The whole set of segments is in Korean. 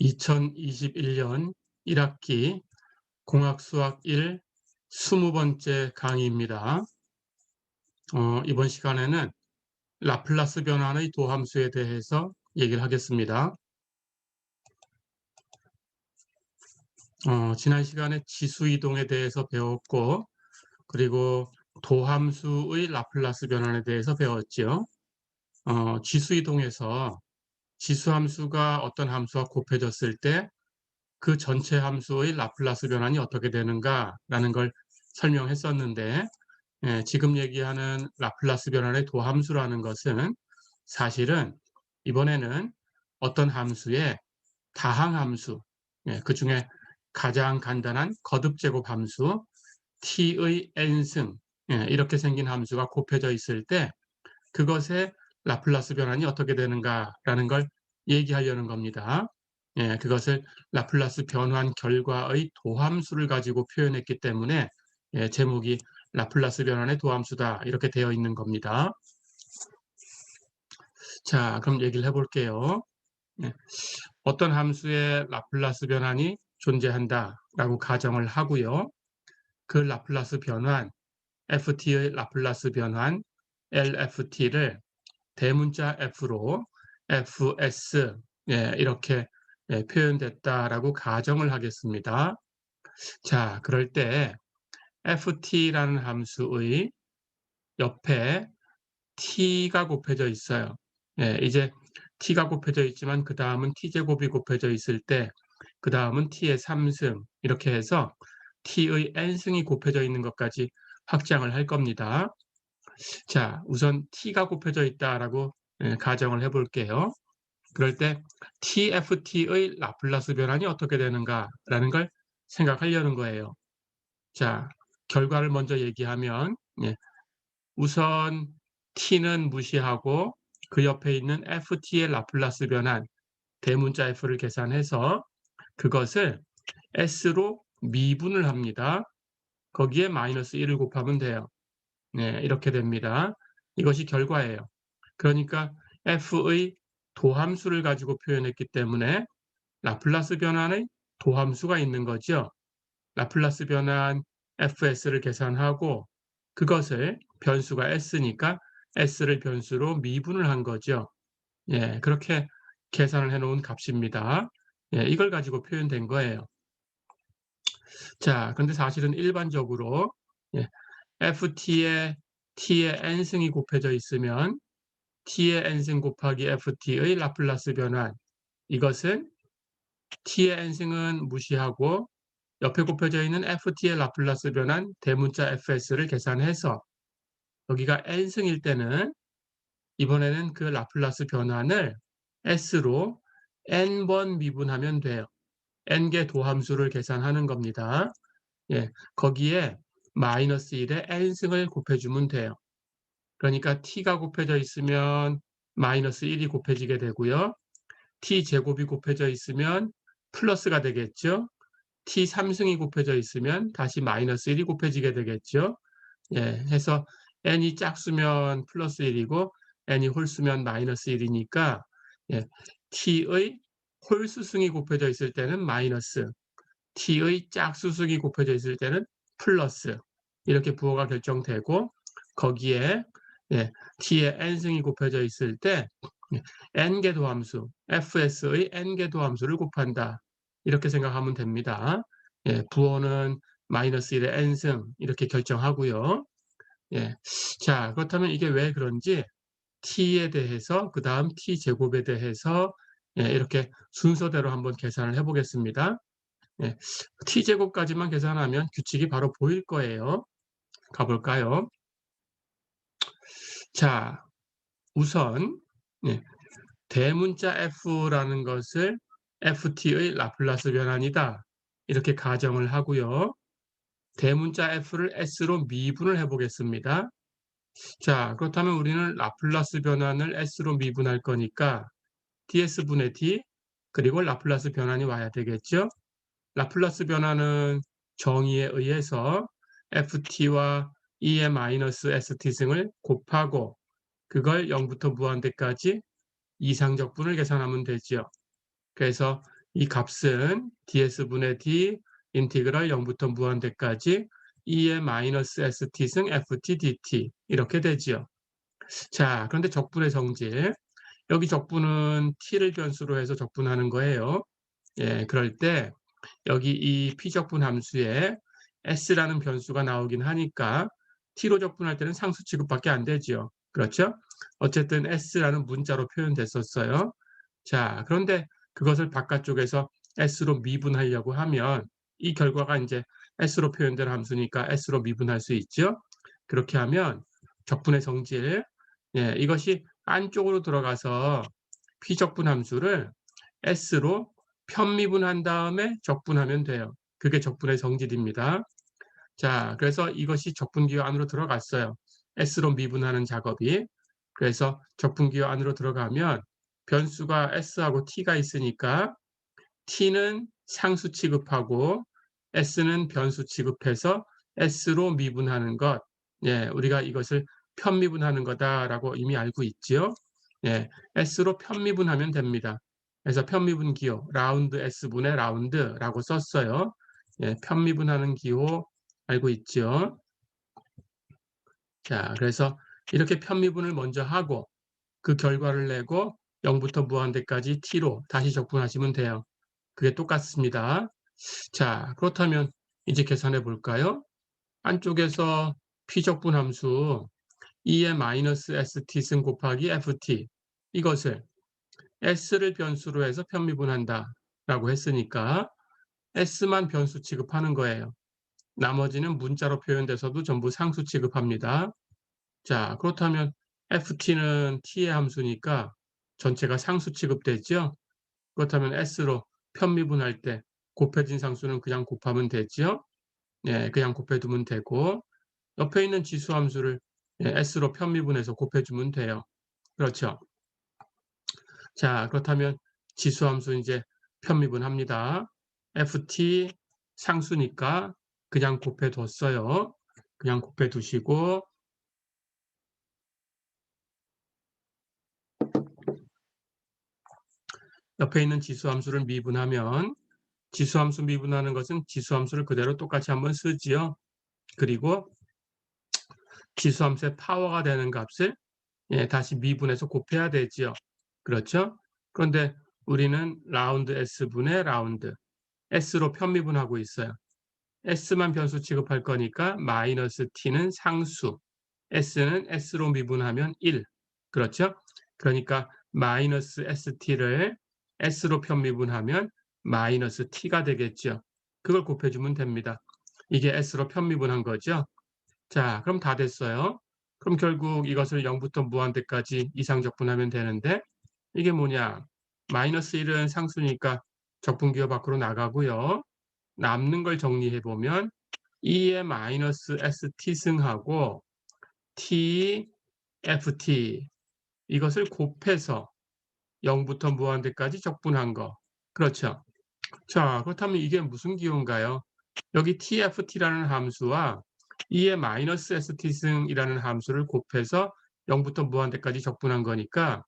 2021년 1학기 공학수학 1 20번째 강의입니다. 이번 시간에는 라플라스 변환의 도함수에 대해서 얘기를 하겠습니다. 지난 시간에 지수이동에 대해서 배웠고, 그리고 도함수의 라플라스 변환에 대해서 배웠죠. 지수이동에서 지수함수가 어떤 함수와 곱해졌을 때 그 전체 함수의 라플라스 변환이 어떻게 되는가라는 걸 설명했었는데, 지금 얘기하는 라플라스 변환의 도함수라는 것은 사실은 이번에는 어떤 함수의 다항함수, 그중에 가장 간단한 거듭제곱 함수 t의 n승, 이렇게 생긴 함수가 곱해져 있을 때 그것의 라플라스 변환이 어떻게 되는가라는 걸 얘기하려는 겁니다. 그것을 라플라스 변환 결과의 도함수를 가지고 표현했기 때문에 제목이 라플라스 변환의 도함수다 이렇게 되어 있는 겁니다. 자, 그럼 얘기를 해볼게요. 어떤 함수의 라플라스 변환이 존재한다라고 가정을 하고요. 그 라플라스 변환, ft의 라플라스 변환, lft를 대문자 f로 fs 이렇게 표현됐다라고 가정을 하겠습니다. 자, 그럴 때 ft라는 함수의 옆에 t가 곱해져 있어요. 이제 t가 곱해져 있지만 그 다음은 t제곱이 곱해져 있을 때 그 다음은 t의 3승 이렇게 해서 t의 n승이 곱해져 있는 것까지 확장을 할 겁니다. 자, 우선 t가 곱해져 있다라고 가정을 해볼게요. 그럴 때 tft의 라플라스 변환이 어떻게 되는가라는 걸 생각하려는 거예요. 자, 결과를 먼저 얘기하면 우선 t는 무시하고 그 옆에 있는 ft의 라플라스 변환 대문자 f를 계산해서 그것을 s로 미분을 합니다. 거기에 마이너스 1을 곱하면 돼요. 이렇게 됩니다. 이것이 결과예요. 그러니까 f의 도함수를 가지고 표현했기 때문에 라플라스 변환의 도함수가 있는 거죠. 라플라스 변환 fs를 계산하고 그것을 변수가 s니까 s를 변수로 미분을 한 거죠. 그렇게 계산을 해놓은 값입니다. 이걸 가지고 표현된 거예요. 자, 그런데 사실은 일반적으로 ft에 t의 n승이 곱해져 있으면 t의 n승 곱하기 ft의 라플라스 변환, 이것은 t의 n승은 무시하고 옆에 곱해져 있는 ft의 라플라스 변환 대문자 fs를 계산해서 여기가 n승일 때는 이번에는 그 라플라스 변환을 s로 n번 미분하면 돼요. n개 도함수를 계산하는 겁니다. 거기에 마이너스 1에 n승을 곱해주면 돼요. 그러니까 t가 곱해져 있으면 마이너스 1이 곱해지게 되고요. t제곱이 곱해져 있으면 플러스가 되겠죠. t3승이 곱해져 있으면 다시 마이너스 1이 곱해지게 되겠죠. 해서 n이 짝수면 플러스 1이고 n이 홀수면 마이너스 1이니까 t의 홀수승이 곱해져 있을 때는 마이너스, t의 짝수승이 곱해져 있을 때는 플러스 이렇게 부호가 결정되고 거기에 t의 n승이 곱해져 있을 때 n개 도함수, fs의 n개 도함수를 곱한다. 이렇게 생각하면 됩니다. 부호는 마이너스 1의 n승 이렇게 결정하고요. 자, 그렇다면 이게 왜 그런지 t에 대해서 그 다음 t제곱에 대해서 이렇게 순서대로 한번 계산을 해보겠습니다. t제곱까지만 계산하면 규칙이 바로 보일 거예요. 가볼까요? 자, 우선 대문자 f라는 것을 ft의 라플라스 변환이다. 이렇게 가정을 하고요. 대문자 f를 s로 미분을 해보겠습니다. 자, 그렇다면 우리는 라플라스 변환을 s로 미분할 거니까 ds분의 d 그리고 라플라스 변환이 와야 되겠죠. 라플라스 변환은 정의에 의해서 ft와 e의 마이너스 st승을 곱하고 그걸 0부터 무한대까지 이상적분을 계산하면 되죠. 그래서 이 값은 ds분의 d 인티그럴 0부터 무한대까지 e의 마이너스 st 승 ft dt 이렇게 되지요. 자, 그런데 적분의 성질. 여기 적분은 t를 변수로 해서 적분하는 거예요. 예, 그럴 때 여기 이 피적분 함수에 s라는 변수가 나오긴 하니까 t로 적분할 때는 상수 취급밖에 안 되지요. 그렇죠? 어쨌든 s라는 문자로 표현됐었어요. 자, 그런데 그것을 바깥쪽에서 s로 미분하려고 하면 이 결과가 이제 s로 표현된 함수니까 s로 미분할 수 있죠. 그렇게 하면 적분의 성질, 예, 이것이 안쪽으로 들어가서 피적분 함수를 s로 편미분한 다음에 적분하면 돼요. 그게 적분의 성질입니다. 자, 그래서 이것이 적분기호 안으로 들어갔어요. s로 미분하는 작업이. 그래서 적분기호 안으로 들어가면 변수가 s하고 t가 있으니까 t는 상수 취급하고 s는 변수 취급해서 s로 미분하는 것. 예, 우리가 이것을 편미분하는 거다라고 이미 알고 있지요. 예, s로 편미분하면 됩니다. 그래서 편미분 기호 라운드 s분의 라운드라고 썼어요. 예, 편미분하는 기호 알고 있죠. 자, 그래서 이렇게 편미분을 먼저 하고 그 결과를 내고 0부터 무한대까지 t로 다시 적분하시면 돼요. 그게 똑같습니다. 자, 그렇다면 이제 계산해 볼까요? 안쪽에서 피적분 함수 e의 마이너스 st 승 곱하기 ft 이것을 s를 변수로 해서 편미분한다 라고 했으니까 s만 변수 취급하는 거예요. 나머지는 문자로 표현돼서도 전부 상수 취급합니다. 자, 그렇다면 ft는 t의 함수니까 전체가 상수 취급되죠. 그렇다면 s로 편미분할 때 곱해진 상수는 그냥 곱하면 되죠. 예, 그냥 곱해두면 되고 옆에 있는 지수 함수를 s로 편미분해서 곱해주면 돼요. 그렇죠. 자, 그렇다면 지수 함수 이제 편미분합니다. ft 상수니까 그냥 곱해뒀어요. 그냥 곱해두시고 옆에 있는 지수 함수를 미분하면 지수 함수 미분하는 것은 지수 함수를 그대로 똑같이 한번 쓰지요. 그리고 지수 함수의 파워가 되는 값을 다시 미분해서 곱해야 되지요. 그렇죠? 그런데 우리는 라운드 s분의 라운드 s로 편미분하고 있어요. s만 변수 취급할 거니까 마이너스 t는 상수, s는 s로 미분하면 1. 그렇죠? 그러니까 마이너스 st를 s로 편미분하면 마이너스 t가 되겠죠. 그걸 곱해주면 됩니다. 이게 s로 편미분한 거죠. 자, 그럼 다 됐어요. 그럼 결국 이것을 0부터 무한대까지 이상적분하면 되는데 이게 뭐냐? 마이너스 1은 상수니까 적분기호 밖으로 나가고요. 남는 걸 정리해 보면 2의 마이너스 st 승하고 t, ft 이것을 곱해서 0부터 무한대까지 적분한 거. 그렇죠? 자, 그렇다면 이게 무슨 기호인가요? 여기 tft라는 함수와 2의 마이너스 st승이라는 함수를 곱해서 0부터 무한대까지 적분한 거니까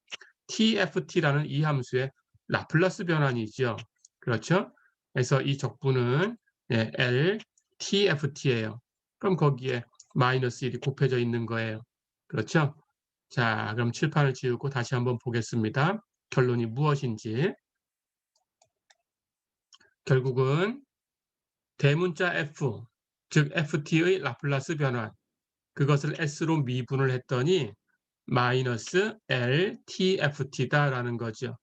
tft라는 이 함수의 라플라스 변환이죠. 그렇죠? 그래서 이 적분은 L, tft예요. 그럼 거기에 마이너스 1이 곱해져 있는 거예요. 그렇죠? 자, 그럼 칠판을 지우고 다시 한번 보겠습니다. 결론이 무엇인지. 결국은 대문자 f, 즉 ft의 라플라스 변환, 그것을 s로 미분을 했더니 마이너스 ltft다라는 거죠.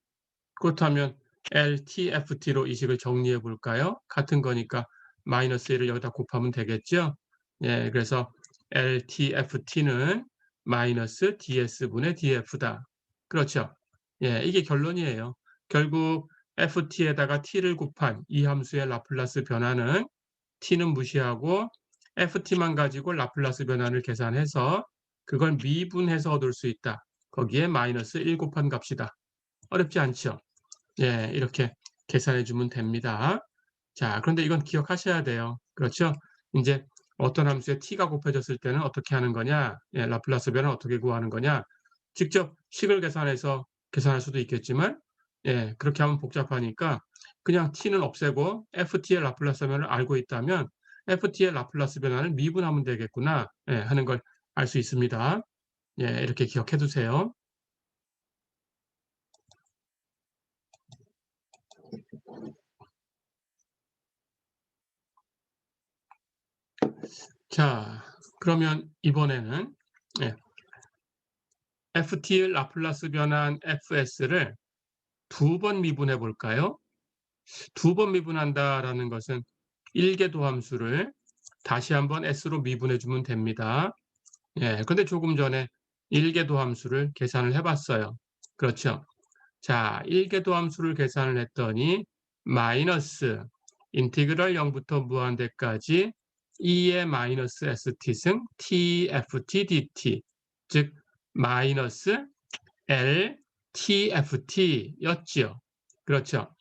그렇다면 ltft로 이 식을 정리해 볼까요? 같은 거니까 마이너스 1을 여기다 곱하면 되겠죠. 예, 그래서 ltft는 마이너스 ds분의 df다. 그렇죠. 예, 이게 결론이에요. 결국 ft에다가 t를 곱한 이 함수의 라플라스 변화는 t는 무시하고 ft만 가지고 라플라스 변환을 계산해서 그걸 미분해서 얻을 수 있다. 거기에 마이너스 1 곱한 값이다. 어렵지 않죠? 예, 이렇게 계산해 주면 됩니다. 자, 그런데 이건 기억하셔야 돼요. 그렇죠? 이제 어떤 함수에 t가 곱해졌을 때는 어떻게 하는 거냐? 예, 라플라스 변화 어떻게 구하는 거냐? 직접 식을 계산해서 계산할 수도 있겠지만, 예, 그렇게 하면 복잡하니까 그냥 t는 없애고 ft의 라플라스 변화를 알고 있다면 ft의 라플라스 변화를 미분하면 되겠구나 하는 걸 알 수 있습니다. 이렇게 기억해 두세요. 자, 그러면 이번에는 ft의 라플라스 변환 fs를 두 번 미분해 볼까요? 두 번 미분한다라는 것은 1개 도함수를 다시 한번 s로 미분해 주면 됩니다. 근데 조금 전에 1개 도함수를 계산을 해봤어요. 그렇죠? 자, 1개 도함수를 계산을 했더니 마이너스 인티그럴 0부터 무한대까지 2의 마이너스 st승 tft dt 즉 마이너스 L tft였지요. 그렇죠?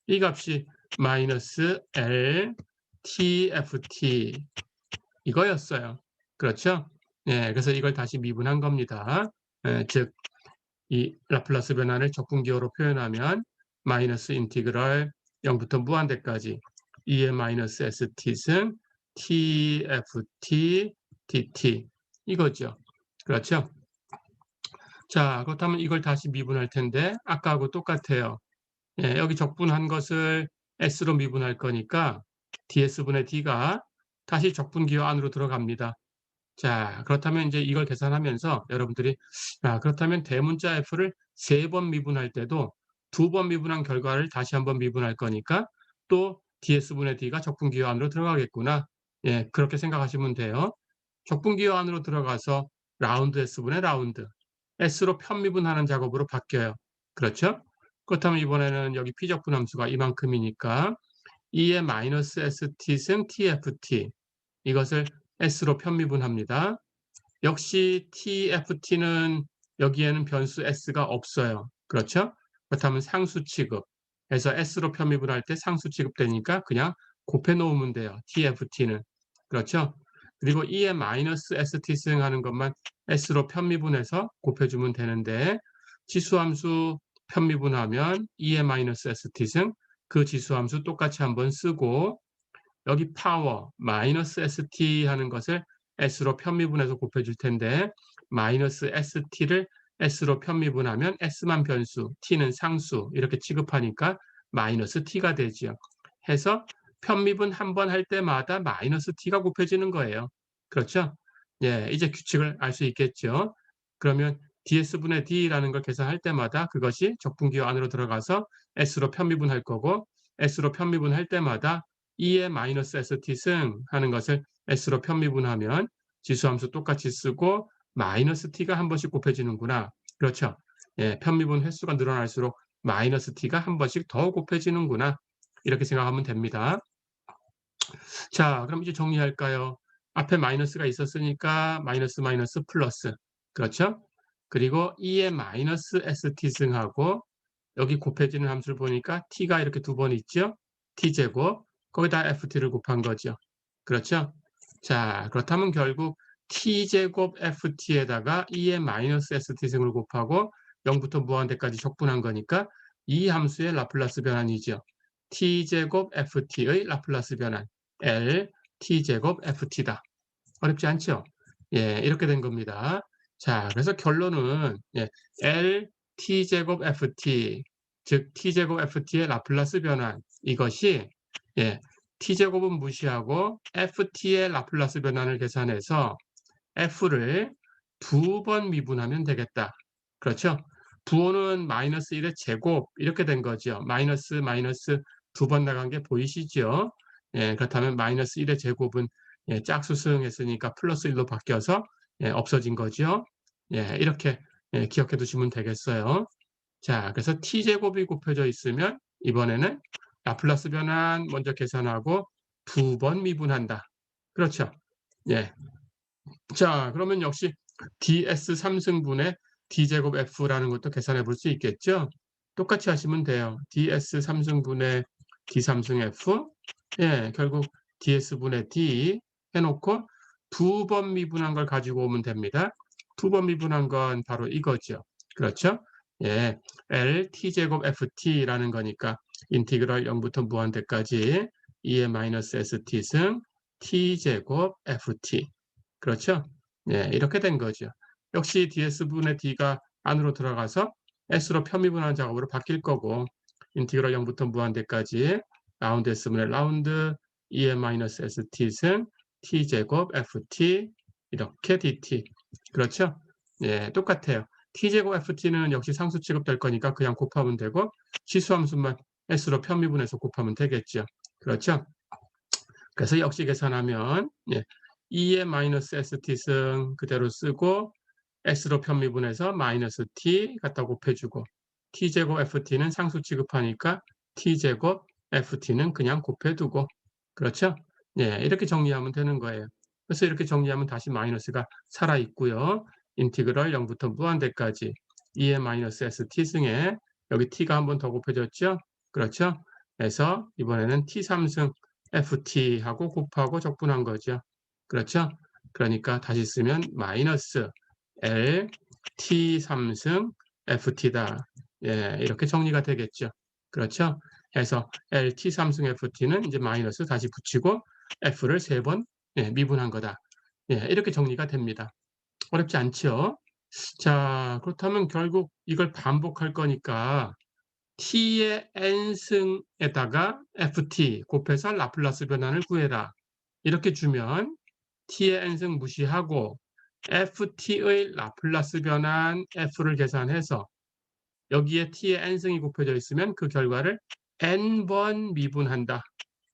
이 값이 마이너스 L tft 이거였어요. 그렇죠? 그래서 이걸 다시 미분한 겁니다. 즉, 이 라플라스 변환을 적분기호로 표현하면 마이너스 인티그럴 0부터 무한대까지 2의 마이너스 st승 tft dt 이거죠. 그렇죠? 자, 그렇다면 이걸 다시 미분할 텐데 아까하고 똑같아요. 여기 적분한 것을 s로 미분할 거니까 ds분의 d가 다시 적분기호 안으로 들어갑니다. 자, 그렇다면 이제 이걸 계산하면서 여러분들이 그렇다면 대문자 f를 3번 미분할 때도 2번 미분한 결과를 다시 한번 미분할 거니까 또 ds분의 d가 적분기호 안으로 들어가겠구나. 그렇게 생각하시면 돼요. 적분기호 안으로 들어가서 라운드 s분의 라운드 s로 편미분하는 작업으로 바뀌어요. 그렇죠? 그렇다면 이번에는 여기 피적분 함수가 이만큼이니까 2의 마이너스 st승 tft 이것을 s로 편미분합니다. 역시 tft는 여기에는 변수 s가 없어요. 그렇죠? 그렇다면 상수 취급해서 s로 편미분할 때 상수 취급되니까 그냥 곱해 놓으면 돼요. tft는. 그렇죠? 그리고 2의 마이너스 st승 하는 것만 s로 편미분해서 곱해주면 되는데 지수함수 편미분하면 2의 마이너스 st승 그 지수함수 똑같이 한번 쓰고 여기 파워 마이너스 st 하는 것을 s로 편미분해서 곱해줄 텐데 마이너스 st를 s로 편미분하면 s만 변수, t는 상수 이렇게 취급하니까 마이너스 t가 되지요. 해서 편미분 한 번 할 때마다 마이너스 t가 곱해지는 거예요. 그렇죠? 이제 규칙을 알 수 있겠죠. 그러면 ds분의 d라는 걸 계산할 때마다 그것이 적분기호 안으로 들어가서 s로 편미분할 거고 s로 편미분할 때마다 2의 마이너스 st승 하는 것을 s로 편미분하면 지수함수 똑같이 쓰고 마이너스 t가 한 번씩 곱해지는구나. 그렇죠. 편미분 횟수가 늘어날수록 마이너스 t가 한 번씩 더 곱해지는구나. 이렇게 생각하면 됩니다. 자, 그럼 이제 정리할까요? 앞에 마이너스가 있었으니까 마이너스 마이너스 플러스. 그렇죠? 그리고 2의 마이너스 st승하고 여기 곱해지는 함수를 보니까 t가 이렇게 두 번 있죠? t제곱 거기다 ft를 곱한 거죠. 그렇죠? 자, 그렇다면 결국 t제곱 ft에다가 2의 마이너스 st승을 곱하고 0부터 무한대까지 적분한 거니까 이 함수의 라플라스 변환이죠. t제곱 ft의 라플라스 변환 L t제곱 ft다. 어렵지 않죠? 이렇게 된 겁니다. 자, 그래서 결론은 L t제곱 ft 즉 t제곱 ft의 라플라스 변환 이것이 t제곱은 무시하고 ft의 라플라스 변환을 계산해서 f를 두 번 미분하면 되겠다. 그렇죠? 부호는 마이너스 1의 제곱 이렇게 된 거죠. 마이너스 마이너스 두 번 나간 게 보이시죠? 그렇다면 마이너스 1의 제곱은 짝수승했으니까 플러스 1로 바뀌어서 없어진 거죠. 이렇게 기억해 두시면 되겠어요. 자, 그래서 t제곱이 곱해져 있으면 이번에는 라플라스 변환 먼저 계산하고 두 번 미분한다. 그렇죠? 자, 그러면 역시 ds 3승분의 d제곱 f라는 것도 계산해 볼 수 있겠죠? 똑같이 하시면 돼요. ds 3승분의 d 3승 f 결국 ds분의 d 해놓고 두 번 미분한 걸 가지고 오면 됩니다. 두 번 미분한 건 바로 이거죠. 그렇죠? L t제곱 ft라는 거니까 인티그럴 0부터 무한대까지 2의 마이너스 st 승 t제곱 ft. 그렇죠? 네, 이렇게 된 거죠. 역시 ds분의 d가 안으로 들어가서 s로 편미분하는 작업으로 바뀔 거고, 인티그럴 0부터 무한대까지 라운드 s분의 라운드 2의 마이너스 st 승 t제곱 ft 이렇게 dt. 그렇죠? 예, 똑같아요. t제곱 ft는 역시 상수 취급될 거니까 그냥 곱하면 되고, 지수함수만 s로 편미분해서 곱하면 되겠죠. 그렇죠? 그래서 역시 계산하면 2의 마이너스 st승 그대로 쓰고 s로 편미분해서 마이너스 t 갖다 곱해주고, t제곱 ft는 상수 취급하니까 t제곱 ft는 그냥 곱해두고. 그렇죠? 이렇게 정리하면 되는 거예요. 그래서 이렇게 정리하면 다시 마이너스가 살아있고요. 인티그럴 0부터 무한대까지 2의 마이너스 st승에 여기 t가 한 번 더 곱해졌죠? 그렇죠? 그래서 이번에는 t3승 ft하고 곱하고 적분한 거죠. 그렇죠? 그러니까 다시 쓰면 마이너스 L t3승 ft다. 예, 이렇게 정리가 되겠죠. 그렇죠? 해서 L t3승 ft는 이제 마이너스 다시 붙이고 f를 3번 미분한 거다. 예, 이렇게 정리가 됩니다. 어렵지 않죠? 자, 그렇다면 결국 이걸 반복할 거니까 t의 n승에다가 ft 곱해서 라플라스 변환을 구해라. 이렇게 주면 t의 n승 무시하고 ft의 라플라스 변환 f를 계산해서 여기에 t의 n승이 곱해져 있으면 그 결과를 n번 미분한다.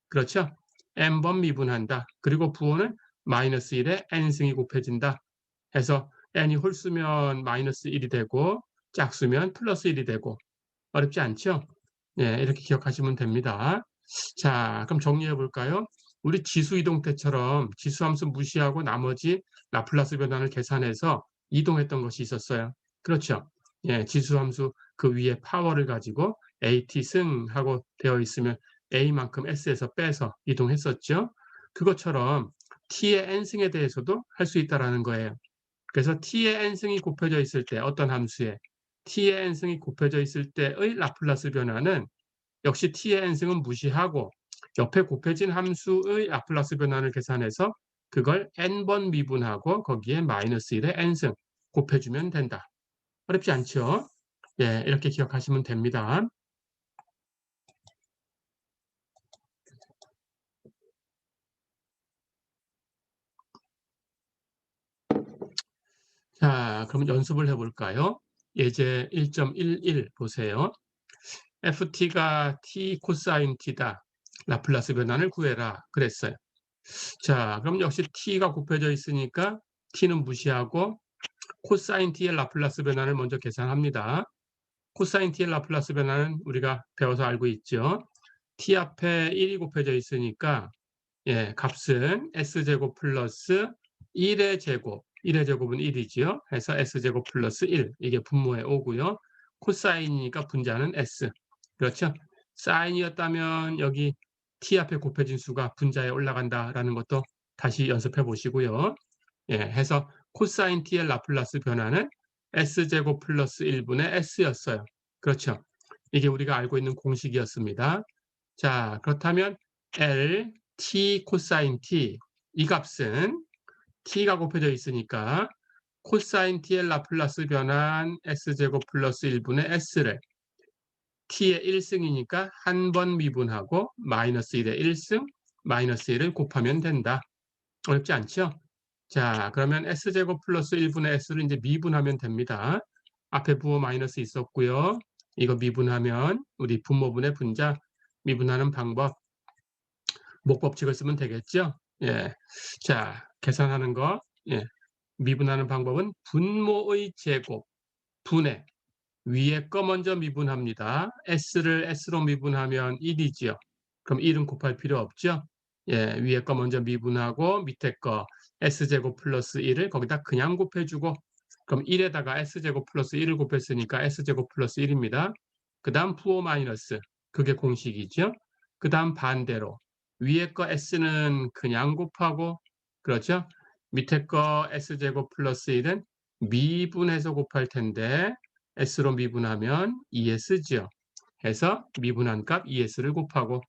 그렇죠? n번 미분한다. 그리고 부호는 마이너스 1에 n승이 곱해진다. 해서 n이 홀수면 마이너스 1이 되고 짝수면 플러스 1이 되고. 어렵지 않죠? 예, 이렇게 기억하시면 됩니다. 자, 그럼 정리해 볼까요? 우리 지수 이동 때처럼 지수함수 무시하고 나머지 라플라스 변환을 계산해서 이동했던 것이 있었어요. 그렇죠? 예, 지수함수 그 위에 파워를 가지고 AT 승하고 되어 있으면 A만큼 S에서 빼서 이동했었죠. 그것처럼 T의 N승에 대해서도 할 수 있다라는 거예요. 그래서 t의 n승이 곱해져 있을 때 어떤 함수에 t의 n승이 곱해져 있을 때의 라플라스 변화는 역시 t의 n승은 무시하고 옆에 곱해진 함수의 라플라스 변환을 계산해서 그걸 n번 미분하고 거기에 마이너스 1의 n승 곱해주면 된다. 어렵지 않죠? 예, 이렇게 기억하시면 됩니다. 자, 그럼 연습을 해볼까요? 예제 1.11 보세요. ft가 t 코사인 t다. 라플라스 변환을 구해라. 그랬어요. 자, 그럼 역시 t가 곱해져 있으니까 t는 무시하고 코사인 t의 라플라스 변환을 먼저 계산합니다. 코사인 t의 라플라스 변환은 우리가 배워서 알고 있죠. t 앞에 1이 곱해져 있으니까 값은 s제곱 플러스 1의 제곱, 1의 제곱은 1이지요. 해서 s제곱 플러스 1, 이게 분모에 오고요. 코사인이니까 분자는 s. 그렇죠? 사인이었다면 여기 t 앞에 곱해진 수가 분자에 올라간다라는 것도 다시 연습해 보시고요. 해서 코사인 t의 라플라스 변화는 s제곱 플러스 1분의 s였어요. 그렇죠? 이게 우리가 알고 있는 공식이었습니다. 자, 그렇다면 L, T, 코사인 T 이 값은 T가 곱해져 있으니까 코사인 T의 라플라스 변환 S제곱 플러스 1분의 S를 T의 1승이니까 한 번 미분하고 마이너스 1의 1승, 마이너스 1을 곱하면 된다. 어렵지 않죠? 자, 그러면 S제곱 플러스 1분의 S를 이제 미분하면 됩니다. 앞에 부호 마이너스 있었고요. 이거 미분하면 우리 분모분의 분자 미분하는 방법 목법칙을 쓰면 되겠죠? 예. 자, 계산하는 거. 예. 미분하는 방법은 분모의 제곱, 분해. 위에 거 먼저 미분합니다. S를 S로 미분하면 1이지요. 그럼 1은 곱할 필요 없죠? 예, 위에 거 먼저 미분하고 밑에 거 S제곱 플러스 1을 거기다 그냥 곱해주고 그럼 1에다가 S제곱 플러스 1을 곱했으니까 S제곱 플러스 1입니다. 그 다음 부호 마이너스, 그게 공식이죠. 그 다음 반대로 위에 거 S는 그냥 곱하고 그렇죠? 밑에 거 S제곱 플러스 1은 미분해서 곱할 텐데 S로 미분하면 2S죠. 해서 미분한 값 ES를 곱하고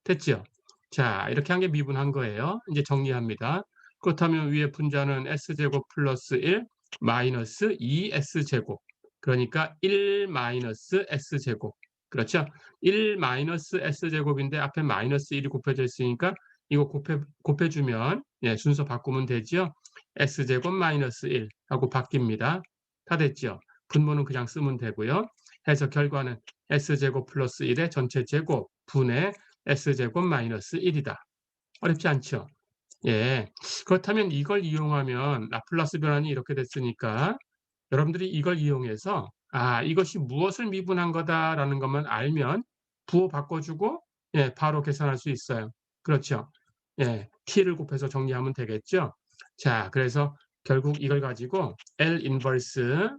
됐죠? 자, 이렇게 한 게 미분한 거예요. 이제 정리합니다. 그렇다면 위에 분자는 S제곱 플러스 1 마이너스 2S제곱. 그러니까 1 마이너스 S제곱. 그렇죠? 1 마이너스 S제곱인데 앞에 마이너스 1이 곱해져 있으니까 이거 곱해주면 예, 순서 바꾸면 되죠? S제곱 마이너스 1 하고 바뀝니다. 다 됐죠? 분모는 그냥 쓰면 되고요. 해서 결과는 S제곱 플러스 1의 전체 제곱 분의 S제곱 마이너스 1이다. 어렵지 않죠? 예. 그렇다면 이걸 이용하면 라플라스 변환이 이렇게 됐으니까 여러분들이 이걸 이용해서 이것이 무엇을 미분한 거다라는 것만 알면 부호 바꿔주고 예, 바로 계산할 수 있어요. 그렇죠? 예, t를 곱해서 정리하면 되겠죠? 자, 그래서 결국 이걸 가지고 L 인버스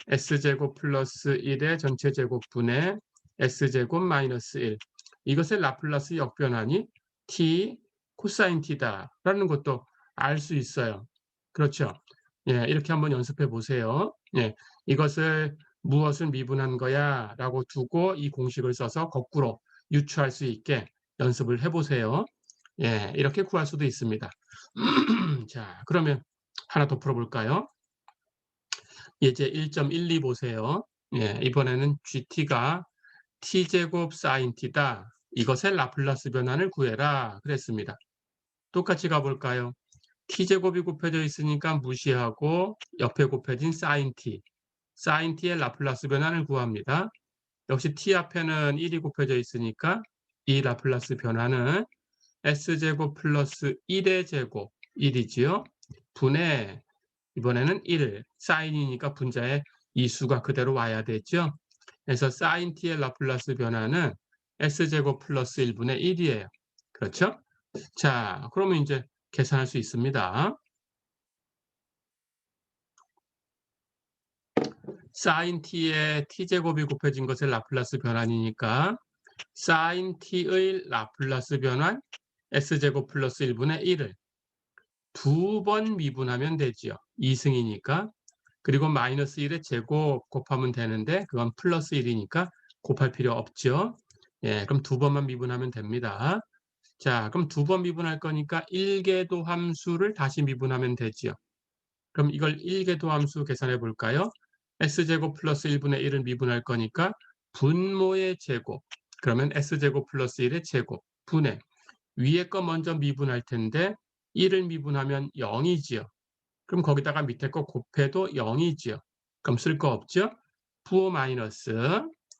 S제곱 플러스 1의 전체 제곱분의 S제곱 마이너스 1 이것의 라플라스 역변환이 t 코사인 t다라는 것도 알 수 있어요. 그렇죠? 예, 이렇게 한번 연습해 보세요. 예, 이것을 무엇을 미분한 거야 라고 두고 이 공식을 써서 거꾸로 유추할 수 있게 연습을 해보세요. 예, 이렇게 구할 수도 있습니다. 자, 그러면 하나 더 풀어볼까요? 예제 1.12 보세요. 예, 이번에는 GT가 t제곱 sin t다. 이것의 라플라스 변환을 구해라 그랬습니다. 똑같이 가볼까요? t제곱이 곱해져 있으니까 무시하고 옆에 곱해진 sin t. sin t의 라플라스 변환을 구합니다. 역시 t 앞에는 1이 곱해져 있으니까 이 라플라스 변환은 s제곱 플러스 1의 제곱 1이지요. 분의 이번에는 1, 사인이니까 분자에 이 수가 그대로 와야 되죠. 그래서 사인 t의 라플라스 변화는 s제곱 플러스 1분의 1이에요. 그렇죠? 자, 그러면 이제 계산할 수 있습니다. 사인 t의 t제곱이 곱해진 것의 라플라스 변환이니까 사인 t의 라플라스 변환 s제곱 플러스 1분의 1을 두 번 미분하면 되지요. 2승이니까. 그리고 마이너스 1의 제곱 곱하면 되는데 그건 플러스 1이니까 곱할 필요 없죠. 예, 그럼 두 번만 미분하면 됩니다. 자, 그럼 두 번 미분할 거니까 1궤도 함수를 다시 미분하면 되지요. 그럼 이걸 1궤도 함수 계산해 볼까요? s제곱 플러스 1분의 1을 미분할 거니까 분모의 제곱, 그러면 s제곱 플러스 1의 제곱, 분의 위에 거 먼저 미분할 텐데 1을 미분하면 0이지요. 그럼 거기다가 밑에 거 곱해도 0이지요. 그럼 쓸 거 없죠? 부호 마이너스,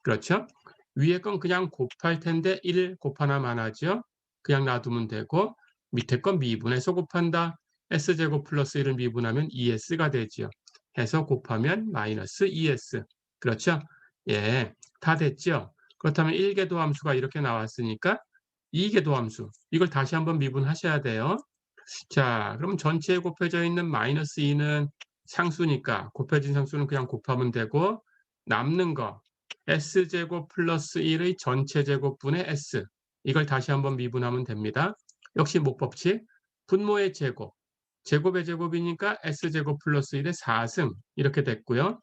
그렇죠? 위에 건 그냥 곱할 텐데 1 곱하나만 하죠. 그냥 놔두면 되고 밑에 건 미분해서 곱한다. s제곱 플러스 1을 미분하면 2s가 되지요. 해서 곱하면 마이너스 2s. 그렇죠? 예, 다 됐죠? 그렇다면 1궤도 함수가 이렇게 나왔으니까 2궤도 함수. 이걸 다시 한번 미분하셔야 돼요. 자, 그럼 전체에 곱해져 있는 마이너스 2는 상수니까 곱해진 상수는 그냥 곱하면 되고 남는 거 s제곱 플러스 1의 전체 제곱분의 s 이걸 다시 한번 미분하면 됩니다. 역시 목법칙 분모의 제곱 제곱의 제곱이니까 s제곱 플러스 1의 4승 이렇게 됐고요.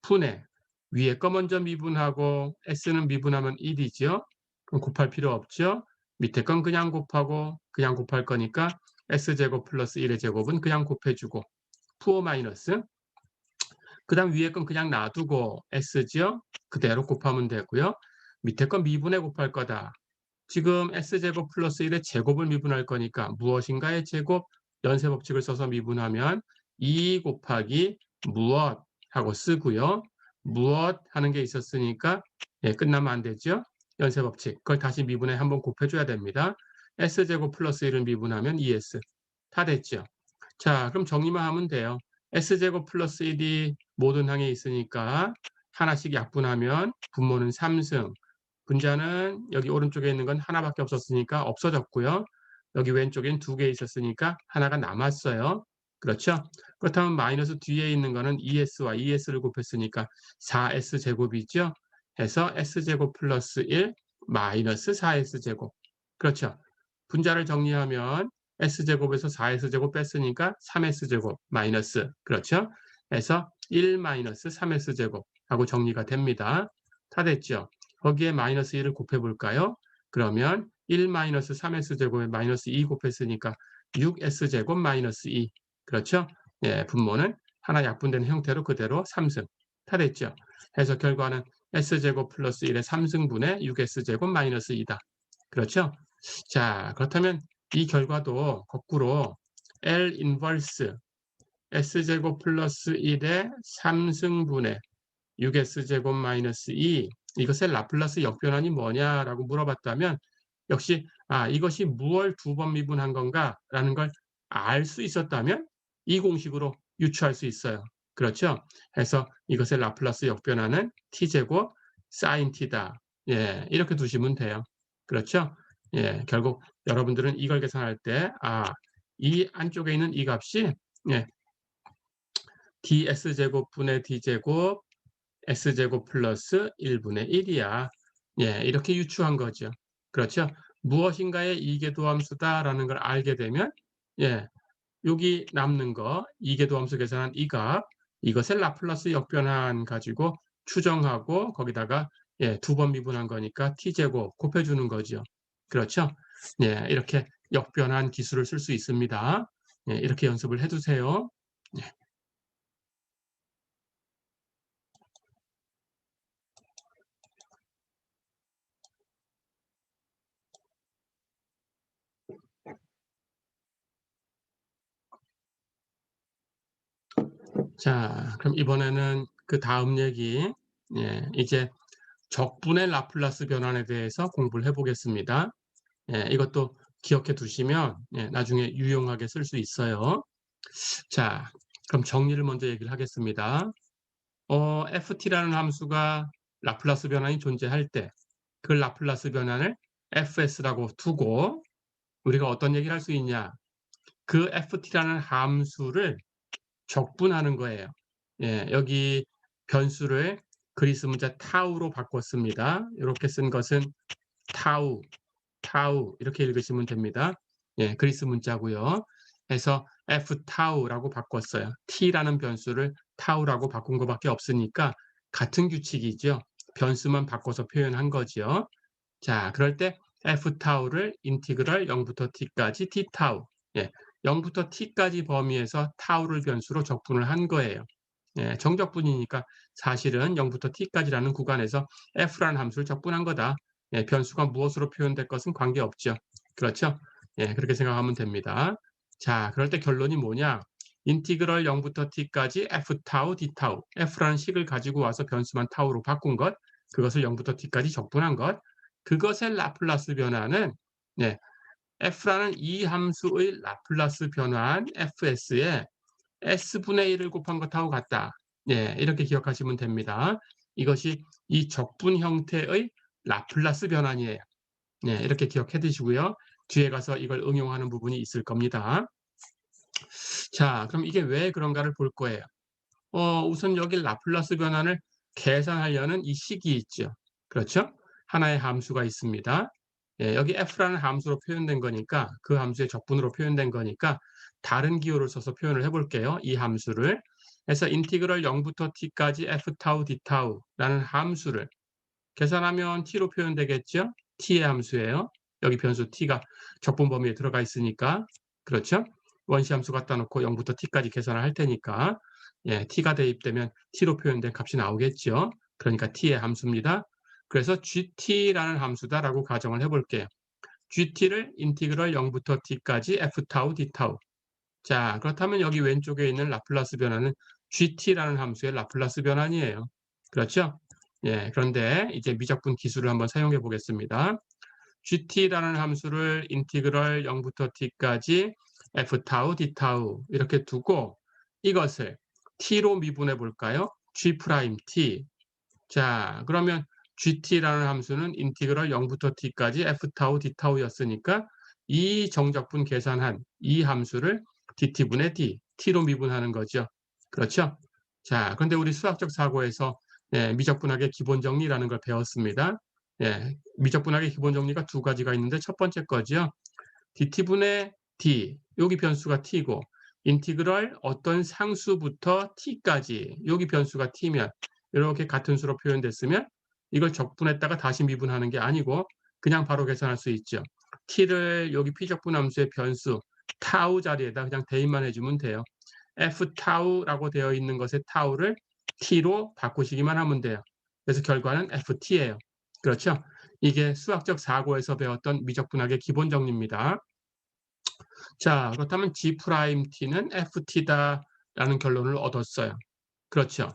분의 위에 거 먼저 미분하고 s는 미분하면 1이죠. 그럼 곱할 필요 없죠. 밑에 건 그냥 곱하고 그냥 곱할 거니까 s제곱 플러스 1의 제곱은 그냥 곱해주고 부호 마이너스 그 다음 위에 건 그냥 놔두고 s죠. 그대로 곱하면 되고요. 밑에 건 미분해 곱할 거다. 지금 s제곱 플러스 1의 제곱을 미분할 거니까 무엇인가의 제곱 연쇄 법칙을 써서 미분하면 2 곱하기 무엇 하고 쓰고요. 무엇 하는 게 있었으니까 예, 끝나면 안 되죠. 연쇄 법칙 그걸 다시 미분해 한번 곱해줘야 됩니다. s제곱 플러스 1을 미분하면 2s 다 됐죠. 자, 그럼 정리만 하면 돼요. s제곱 플러스 1이 모든 항에 있으니까 하나씩 약분하면 분모는 3승 분자는 여기 오른쪽에 있는 건 하나밖에 없었으니까 없어졌고요. 여기 왼쪽엔 2개 있었으니까 하나가 남았어요. 그렇죠? 그렇다면 마이너스 뒤에 있는 거는 2s와 2s를 곱했으니까 4s 제곱이죠. 해서 s제곱 플러스 1 마이너스 4s 제곱. 그렇죠? 분자를 정리하면 s제곱에서 4s 제곱 뺐으니까 3s 제곱 마이너스. 그렇죠? 해서 1 마이너스 3s 제곱 하고 정리가 됩니다. 다 됐죠? 거기에 마이너스 1을 곱해볼까요? 그러면 1 마이너스 3s제곱에 마이너스 2 곱했으니까 6s제곱 마이너스 2. 그렇죠? 예, 분모는 하나 약분된 형태로 그대로 3승. 다 됐죠? 해서 결과는 s제곱 플러스 1의 3승분의 6s제곱 마이너스 2다. 그렇죠? 자, 그렇다면 이 결과도 거꾸로 L 인버스 s제곱 플러스 1의 3승분의 6s제곱 마이너스 2 이것의 라플라스 역변환이 뭐냐라고 물어봤다면 역시 이것이 무얼 두 번 미분한 건가 라는 걸 알 수 있었다면 이 공식으로 유추할 수 있어요. 그렇죠? 해서 이것의 라플라스 역변환은 t제곱 sin t다. 예, 이렇게 두시면 돼요. 그렇죠? 예, 결국 여러분들은 이걸 계산할 때 이 안쪽에 있는 이 값이 예, ds제곱 분의 d제곱 s제곱 플러스 1분의 1이야. 예, 이렇게 유추한 거죠. 그렇죠? 무엇인가의 이계도함수다라는 걸 알게 되면 예, 여기 남는 거 이계도함수 계산한 이 값, 이것을 라플라스 역변환 가지고 추정하고 거기다가 예, 두 번 미분한 거니까 t제곱 곱해주는 거죠. 그렇죠? 예, 이렇게 역변환 기술을 쓸 수 있습니다. 예, 이렇게 연습을 해두세요. 예. 자, 그럼 이번에는 그 다음 얘기, 예, 이제 적분의 라플라스 변환에 대해서 공부를 해보겠습니다. 예, 이것도 기억해 두시면 예, 나중에 유용하게 쓸 수 있어요. 자, 그럼 정리를 먼저 얘기를 하겠습니다. ft라는 함수가 라플라스 변환이 존재할 때 그 라플라스 변환을 fs라고 두고 우리가 어떤 얘기를 할 수 있냐? 그 ft라는 함수를 적분하는 거예요. 예, 여기 변수를 그리스 문자 타우로 바꿨습니다. 이렇게 쓴 것은 타우, 타우 이렇게 읽으시면 됩니다. 예, 그리스 문자고요. 해서 f 타우라고 바꿨어요. t라는 변수를 타우라고 바꾼 것밖에 없으니까 같은 규칙이죠. 변수만 바꿔서 표현한 거죠. 자, 그럴 때 f 타우를 인티그럴 0부터 t까지 t 타우, 예, 0부터 t까지 범위에서 타우를 변수로 적분을 한 거예요. 예, 정적분이니까 사실은 0부터 t까지라는 구간에서 f라는 함수를 적분한 거다. 예, 변수가 무엇으로 표현될 것은 관계없죠. 그렇죠? 예, 그렇게 생각하면 됩니다. 자, 그럴 때 결론이 뭐냐? 인티그럴 0부터 t까지 f 타우 d 타우, f라는 식을 가지고 와서 변수만 타우로 바꾼 것, 그것을 0부터 t까지 적분한 것, 그것의 라플라스 변화는 네, f라는 이 함수의 라플라스 변환 fs에 s분의 1을 곱한 것하고 같다. 네, 이렇게 기억하시면 됩니다. 이것이 이 적분 형태의 라플라스 변환이에요. 네, 이렇게 기억해 두시고요. 뒤에 가서 이걸 응용하는 부분이 있을 겁니다. 자, 그럼 이게 왜 그런가를 볼 거예요. 우선 여기 라플라스 변환을 계산하려는 이 식이 있죠. 그렇죠? 하나의 함수가 있습니다. 예, 여기 f라는 함수로 표현된 거니까 그 함수의 적분으로 표현된 거니까 다른 기호를 써서 표현을 해볼게요. 이 함수를. 그래서 인티그럴 0부터 t까지 f 타우 d 타우라는 함수를 계산하면 t로 표현되겠죠? t의 함수예요. 여기 변수 t가 적분 범위에 들어가 있으니까. 그렇죠? 원시 함수 갖다 놓고 0부터 t까지 계산을 할 테니까 예, t가 대입되면 t로 표현된 값이 나오겠죠. 그러니까 t의 함수입니다. 그래서 gt라는 함수다라고 가정을 해볼게요. gt를 인티그럴 0부터 t까지 f 타우 d 타우. 자, 그렇다면 여기 왼쪽에 있는 라플라스 변환은 gt라는 함수의 라플라스 변환이에요. 그렇죠? 예, 그런데 이제 미적분 기술을 한번 사용해 보겠습니다. gt라는 함수를 인티그럴 0부터 t까지 f 타우 d 타우 이렇게 두고 이것을 t로 미분해 볼까요? g 프라임 t. 자, 그러면 gt라는 함수는 인티그럴 0부터 t까지 f 타우 d 타우였으니까 이 정적분 계산한 이 함수를 dt분의 d, t로 미분하는 거죠. 그렇죠? 자, 그런데 우리 수학적 사고에서 예, 미적분학의 기본 정리라는 걸 배웠습니다. 예, 미적분학의 기본 정리가 두 가지가 있는데 첫 번째 거죠. dt분의 d, 여기 변수가 t고 인티그럴 어떤 상수부터 t까지 여기 변수가 t면 이렇게 같은 수로 표현됐으면 이걸 적분했다가 다시 미분하는 게 아니고 그냥 바로 계산할 수 있죠. t를 여기 피적분 함수의 변수 타우 자리에다 그냥 대입만 해주면 돼요. f 타우라고 되어 있는 것의 타우를 t로 바꾸시기만 하면 돼요. 그래서 결과는 ft예요. 그렇죠? 이게 수학적 사고에서 배웠던 미적분학의 기본 정리입니다. 자, 그렇다면 G'T는 FT다라는 결론을 얻었어요. 그렇죠?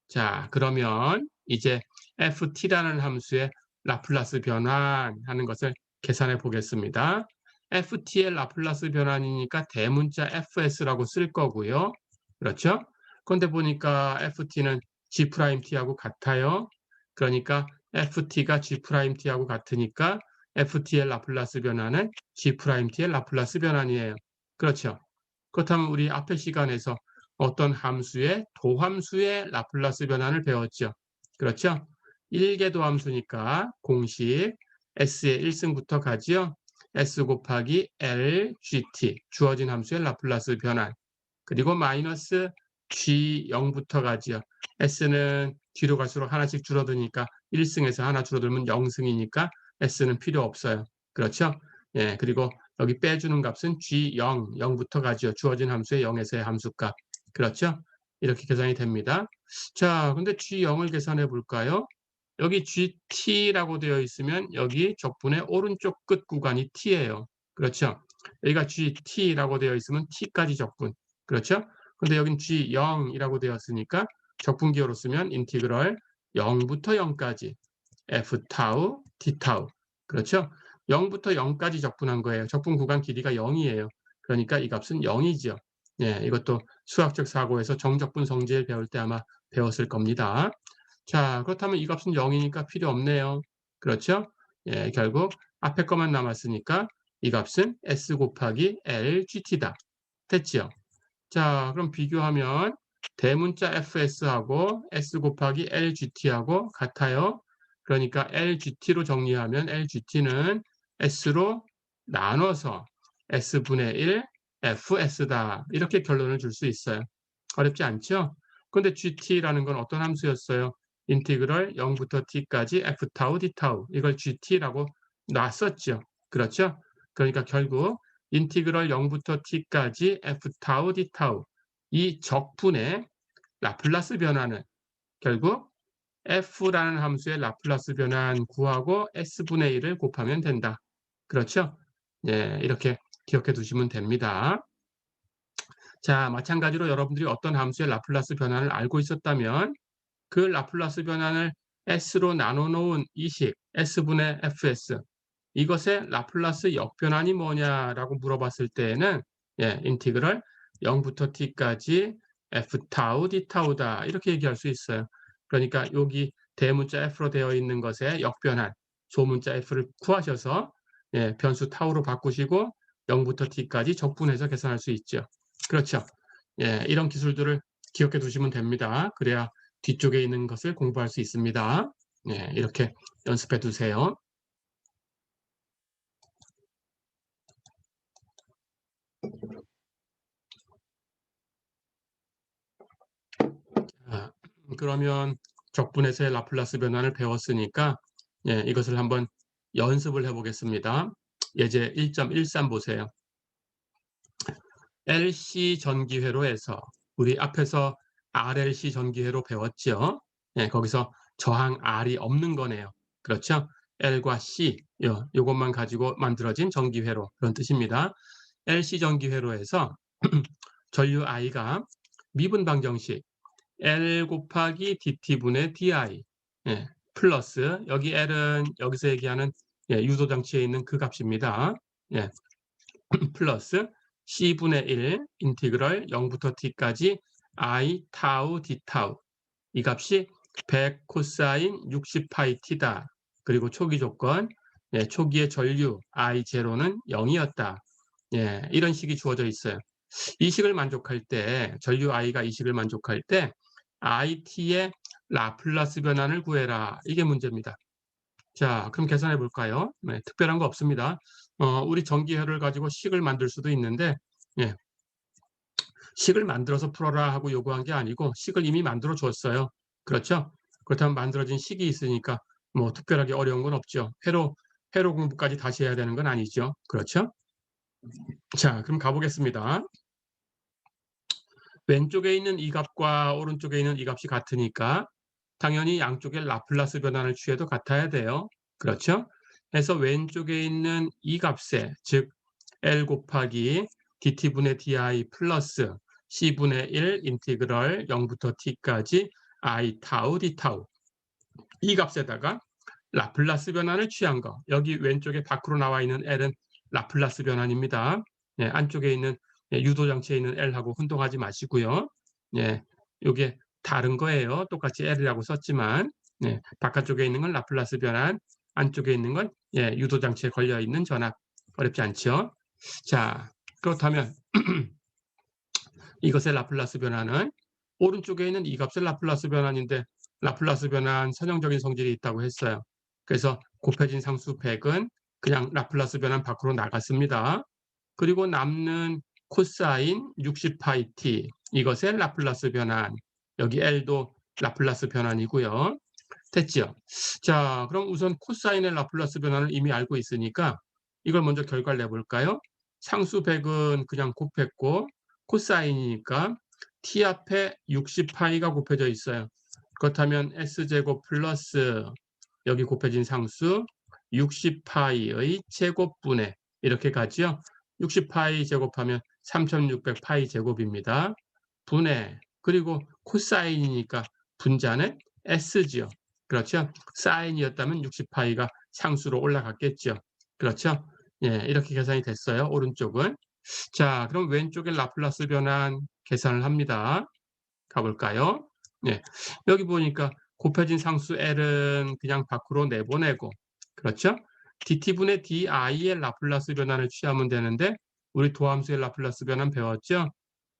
자, 그러면 이제 FT라는 함수의 라플라스 변환하는 것을 계산해 보겠습니다. FT의 라플라스 변환이니까 대문자 FS라고 쓸 거고요. 그렇죠? 그런데 보니까 FT는 G'T하고 같아요. 그러니까 FT가 G'T하고 같으니까 FT의 라플라스 변환은 G'T의 라플라스 변환이에요. 그렇죠? 그렇다면 우리 앞의 시간에서 어떤 함수의 도함수의 라플라스 변환을 배웠죠. 그렇죠? 1개 도함수니까 공식 S의 1승부터 가지요. S 곱하기 L, GT 주어진 함수의 라플라스 변환 그리고 마이너스 G0부터 가지요. S는 뒤로 갈수록 하나씩 줄어드니까 1승에서 하나 줄어들면 0승이니까 S는 필요 없어요. 그렇죠? 예, 그리고 여기 빼주는 값은 G0, 0부터 가지요. 주어진 함수의 0에서의 함수값. 그렇죠? 이렇게 계산이 됩니다. 자, 근데 G0을 계산해 볼까요? 여기 GT라고 되어 있으면 여기 적분의 오른쪽 끝 구간이 T예요. 그렇죠? 여기가 GT라고 되어 있으면 T까지 적분. 그렇죠? 근데 여긴 G0이라고 되었으니까 적분기호로 쓰면 인티그럴 0부터 0까지 F 타우, D 타우. 그렇죠? 0부터 0까지 적분한 거예요. 적분 구간 길이가 0이에요. 그러니까 이 값은 0이죠. 예, 이것도 수학적 사고에서 정적분 성질 배울 때 아마 배웠을 겁니다. 자, 그렇다면 이 값은 0이니까 필요 없네요. 그렇죠? 예, 결국 앞에 것만 남았으니까 이 값은 S 곱하기 LGT다. 됐죠? 자, 그럼 비교하면 대문자 FS하고 S 곱하기 LGT하고 같아요. 그러니까 LGT로 정리하면 LGT는 S로 나눠서 S분의 1 FS다. 이렇게 결론을 줄 수 있어요. 어렵지 않죠? 근데 GT라는 건 어떤 함수였어요? 인티그럴 0부터 t까지 F 타우 D 타우. 이걸 GT라고 놨었죠. 그렇죠? 그러니까 결국 인티그럴 0부터 t까지 f 타우 d 타우 이 적분의 라플라스 변화는 결국 f라는 함수의 라플라스 변환 구하고 s분의 1을 곱하면 된다. 그렇죠? 예, 이렇게 기억해 두시면 됩니다. 자, 마찬가지로 여러분들이 어떤 함수의 라플라스 변환을 알고 있었다면 그 라플라스 변환을 s로 나눠 놓은 이 식 s분의 fs 이것의 라플라스 역변환이 뭐냐라고 물어봤을 때에는 예, 인티그럴 0부터 t까지 f 타우 d 타우다 이렇게 얘기할 수 있어요. 그러니까 여기 대문자 f로 되어 있는 것의 역변환 소문자 f를 구하셔서 예, 변수 타우로 바꾸시고 0부터 t까지 적분해서 계산할 수 있죠. 그렇죠. 예, 이런 기술들을 기억해 두시면 됩니다. 그래야 뒤쪽에 있는 것을 공부할 수 있습니다. 예, 이렇게 연습해 두세요. 자, 그러면 적분에서의 라플라스 변환을 배웠으니까 예, 이것을 한번 연습을 해보겠습니다. 예제 1.13 보세요. LC 전기회로에서 우리 앞에서 RLC 전기회로 배웠죠. 예, 거기서 저항 R이 없는 거네요. 그렇죠? L과 C 요것만 가지고 만들어진 전기회로 그런 뜻입니다. LC 전기회로에서 전류 I가 미분 방정식 L 곱하기 DT분의 DI 예, 플러스 여기 L은 여기서 얘기하는 예, 유도장치에 있는 그 값입니다. 예, 플러스 C분의 1 인티그럴 0부터 T까지 I 타우 D 타우 이 값이 100 코사인 60 파이 T다. 그리고 초기 조건 예, 초기의 전류 I0는 0이었다. 예, 이런 식이 주어져 있어요. 이 식을 만족할 때 전류 I가 이 식을 만족할 때 IT의 라플라스 변환을 구해라. 이게 문제입니다. 자, 그럼 계산해 볼까요? 네, 특별한 거 없습니다. 우리 전기회를 가지고 식을 만들 수도 있는데 예, 식을 만들어서 풀어라 하고 요구한 게 아니고 식을 이미 만들어 줬어요. 그렇죠? 그렇다면 만들어진 식이 있으니까 뭐 특별하게 어려운 건 없죠. 회로 공부까지 다시 해야 되는 건 아니죠. 그렇죠? 자, 그럼 가보겠습니다. 왼쪽에 있는 이 값과 오른쪽에 있는 이 값이 같으니까 당연히 양쪽의 라플라스 변환을 취해도 같아야 돼요. 그렇죠? 그래서 왼쪽에 있는 이 값에 즉 L 곱하기 dt분의 di 플러스 c분의 1 인티그럴 0부터 t까지 i 타우 d 타우 이 값에다가 라플라스 변환을 취한 거. 여기 왼쪽에 밖으로 나와 있는 L은 라플라스 변환입니다. 예, 안쪽에 있는 유도 장치에 있는 L하고 혼동하지 마시고요. 예, 이게 다른 거예요. 똑같이 L이라고 썼지만 예, 바깥쪽에 있는 건 라플라스 변환, 안쪽에 있는 건 유도 장치에 걸려 있는 전압. 어렵지 않죠? 자, 그렇다면 이것의 라플라스 변환은 오른쪽에 있는 이 값의 라플라스 변환인데 라플라스 변환 선형적인 성질이 있다고 했어요. 그래서 곱해진 상수 100은 그냥 라플라스 변환 밖으로 나갔습니다. 그리고 남는 코사인 60파이 t 이것의 라플라스 변환 여기 L도 라플라스 변환이고요. 됐죠? 자, 그럼 우선 코사인의 라플라스 변환을 이미 알고 있으니까 이걸 먼저 결과를 내볼까요? 상수 100은 그냥 곱했고 코사인이니까 t 앞에 60파이가 곱해져 있어요. 그렇다면 s제곱 플러스 여기 곱해진 상수 60파이의 제곱분의 이렇게 가죠. 60파이 제곱하면 3600파이 제곱입니다. 분의 그리고 코사인이니까 분자는 s지요. 그렇죠? 사인이었다면 60파이가 상수로 올라갔겠죠. 그렇죠? 예, 이렇게 계산이 됐어요. 오른쪽은. 자, 그럼 왼쪽의 라플라스 변환 계산을 합니다. 가볼까요? 예, 여기 보니까 곱해진 상수 L은 그냥 밖으로 내보내고, 그렇죠? dt분의 di의 라플라스 변환을 취하면 되는데, 우리 도함수의 라플라스 변환 배웠죠?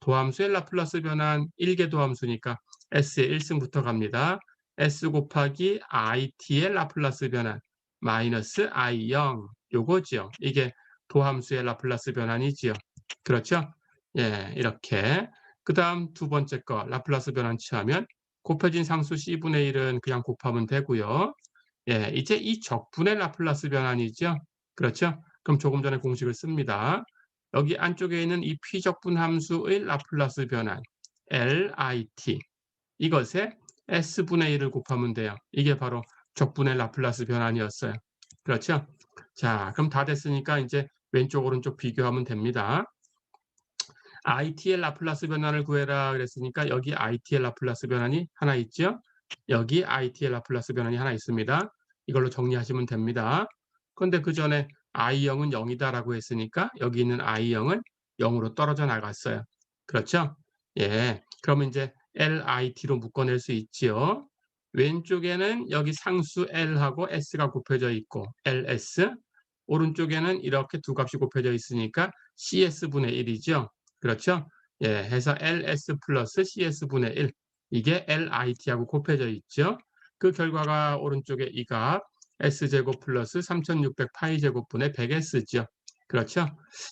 도함수의 라플라스 변환 1개 도함수니까 S의 1승부터 갑니다. S 곱하기 it의 라플라스 변환 마이너스 i0 요거죠. 이게 도함수의 라플라스 변환이지요. 그렇죠? 예, 이렇게. 그 다음 두 번째 거 라플라스 변환 취하면 곱해진 상수 c분의 1은 그냥 곱하면 되고요. 예, 이제 이 적분의 라플라스 변환이죠. 그렇죠? 그럼 조금 전에 공식을 씁니다. 여기 안쪽에 있는 이 피적분 함수의 라플라스 변환 LIT 이것에 S분의 1을 곱하면 돼요. 이게 바로 적분의 라플라스 변환이었어요. 그렇죠? 자, 그럼 다 됐으니까 이제 왼쪽 오른쪽 비교하면 됩니다. IT의 라플라스 변환을 구해라 그랬으니까 여기 IT의 라플라스 변환이 하나 있죠. 여기 IT의 라플라스 변환이 하나 있습니다. 이걸로 정리하시면 됩니다. 그런데 그 전에 I0은 0이다라고 했으니까 여기 있는 I0은 0으로 떨어져 나갔어요. 그렇죠? 예. 그러면 이제 LIT로 묶어낼 수 있지요. 왼쪽에는 여기 상수 L하고 S가 곱해져 있고 LS 오른쪽에는 이렇게 두 값이 곱해져 있으니까 CS분의 1이죠. 그렇죠? 예, 해서 LS 플러스 CS분의 1 이게 LIT하고 곱해져 있죠. 그 결과가 오른쪽에 이 값 S제곱 플러스 3600 파이 제곱분의 100S죠. 그렇죠?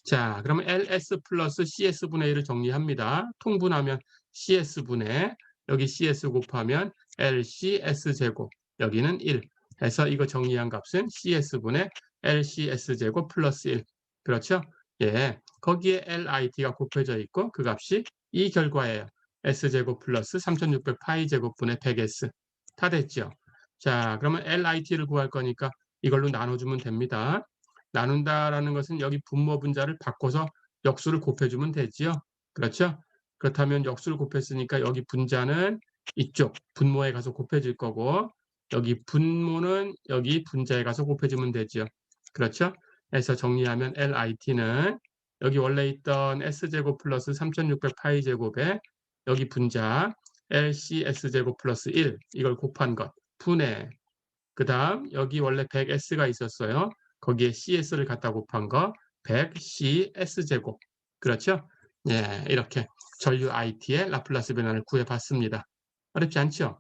자, 그러면 LS 플러스 CS분의 1을 정리합니다. 통분하면 CS분의 여기 CS 곱하면 LCS제곱 여기는 1 해서 이거 정리한 값은 CS분의 LCS제곱 플러스 1 그렇죠? 예, 거기에 LIT가 곱해져 있고 그 값이 이 결과예요. S제곱 플러스 3600 파이 제곱분의 100S 다 됐죠? 자, 그러면 LIT를 구할 거니까 이걸로 나눠주면 됩니다. 나눈다라는 것은 여기 분모 분자를 바꿔서 역수를 곱해주면 되지요. 그렇죠? 그렇다면 역수를 곱했으니까 여기 분자는 이쪽 분모에 가서 곱해질 거고 여기 분모는 여기 분자에 가서 곱해주면 되죠. 그렇죠? 해서 정리하면 LIT는 여기 원래 있던 S제곱 플러스 3600 파이 제곱에 여기 분자 LCS제곱 플러스 1 이걸 곱한 것 분의 그 다음 여기 원래 100S가 있었어요. 거기에 CS를 갖다 곱한 거 100CS제곱 그렇죠? 예, 이렇게 전류 IT의 라플라스 변환을 구해봤습니다. 어렵지 않죠?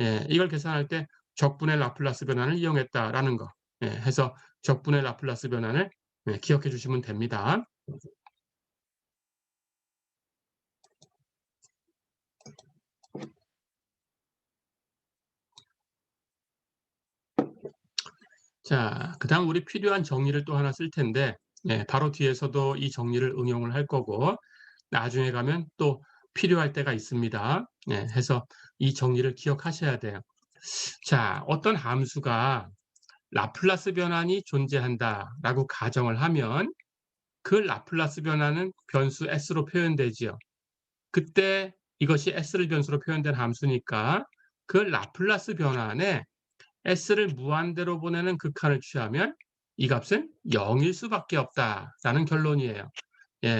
예, 이걸 계산할 때 적분의 라플라스 변환을 이용했다라는 거 해서 적분의 라플라스 변환을 기억해 주시면 됩니다. 자, 그다음 우리 필요한 정리를 또 하나 쓸 텐데 바로 뒤에서도 이 정리를 응용을 할 거고 나중에 가면 또 필요할 때가 있습니다. 해서 이 정리를 기억하셔야 돼요. 자, 어떤 함수가 라플라스 변환이 존재한다라고 가정을 하면 그 라플라스 변환은 변수 s로 표현되지요. 그때 이것이 s를 변수로 표현된 함수니까 그 라플라스 변환에 s를 무한대로 보내는 극한을 취하면 이 값은 0일 수밖에 없다라는 결론이에요.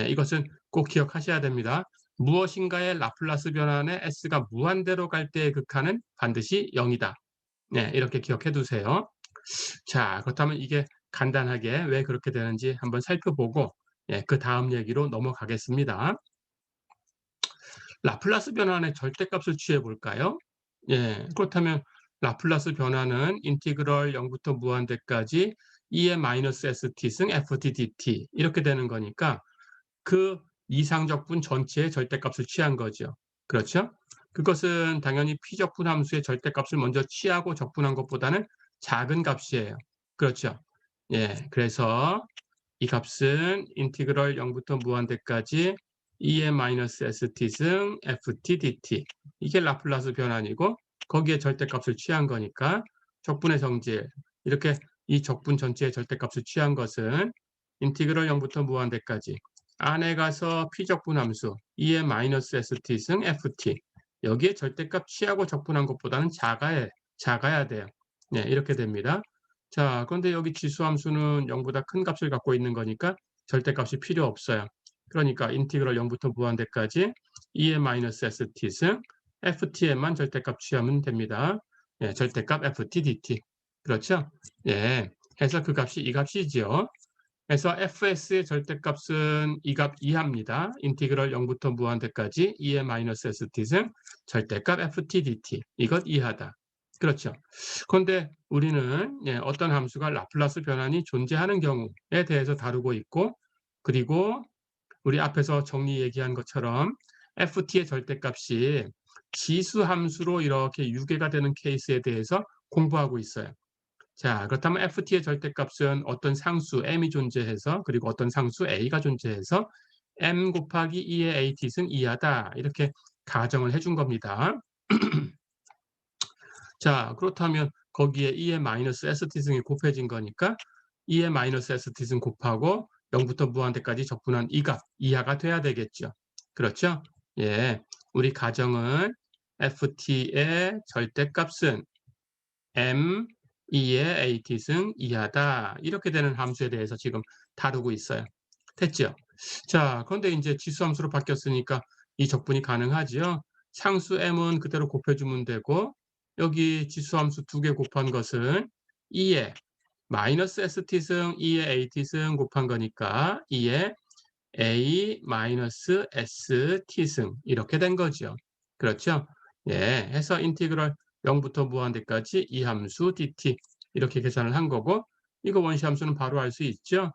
이것은 꼭 기억하셔야 됩니다. 무엇인가의 라플라스 변환에 s가 무한대로 갈 때의 극한은 반드시 0이다. 이렇게 기억해 두세요. 자, 그렇다면 이게 간단하게 왜 그렇게 되는지 한번 살펴보고 그 다음 얘기로 넘어가겠습니다. 라플라스 변환의 절대값을 취해 볼까요? 그렇다면 라플라스 변환은 인티그럴 0부터 무한대까지 e의 마이너스 st 승 ft dt 이렇게 되는 거니까 그 이상적분 전체의 절대값을 취한 거죠. 그렇죠? 그것은 당연히 피적분 함수의 절대값을 먼저 취하고 적분한 것보다는 작은 값이에요. 그렇죠? 그래서 이 값은 인티그럴 0부터 무한대까지 e의 마이너스 st 승 ft dt 이게 라플라스 변환이고 거기에 절대값을 취한 거니까 적분의 성질 이렇게 이 적분 전체의 절대값을 취한 것은 인티그럴 0부터 무한대까지 안에 가서 피적분 함수 e의 마이너스 st 승 ft 여기에 절대값 취하고 적분한 것보다는 작아야 돼요. 이렇게 됩니다. 자, 그런데 여기 지수함수는 0보다 큰 값을 갖고 있는 거니까 절대값이 필요 없어요. 그러니까 인티그럴 0부터 무한대까지 e의 마이너스 st 승 ft에만 절대값 취하면 됩니다. 절대값 ft dt. 그렇죠? 해서 그 값이 이 값이지요. 그래서 fs의 절대값은 이 값 이하입니다. 인티그럴 0부터 무한대까지 e의 마이너스 st 승 절대값 ft dt. 이것 이하다. 그렇죠. 그런데 우리는 어떤 함수가 라플라스 변환이 존재하는 경우에 대해서 다루고 있고 그리고 우리 앞에서 정리 얘기한 것처럼 ft의 절대값이 지수 함수로 이렇게 유괴가 되는 케이스에 대해서 공부하고 있어요. 자, 그렇다면 ft의 절대값은 어떤 상수 m이 존재해서 그리고 어떤 상수 a가 존재해서 m 곱하기 2의 at승 이하다 이렇게 가정을 해준 겁니다. 자, 그렇다면 거기에 2의 마이너스 st승이 곱해진 거니까 2의 마이너스 st승 곱하고 0부터 무한대까지 적분한 이 값 이하가 돼야 되겠죠. 그렇죠? 우리 가정은 ft의 절대값은 m 2의 at승 이하다 이렇게 되는 함수에 대해서 지금 다루고 있어요. 됐죠? 자, 그런데 이제 지수함수로 바뀌었으니까 이 적분이 가능하지요. 상수 m은 그대로 곱해주면 되고 여기 지수함수 2개 곱한 것은 2의 마이너스 st승 2의 at승 곱한 거니까 2의 a 마이너스 st승 이렇게 된 거죠. 그렇죠? 해서 인티그럴 0부터 무한대까지 이 함수 dt 이렇게 계산을 한 거고 이거 원시함수는 바로 알 수 있죠.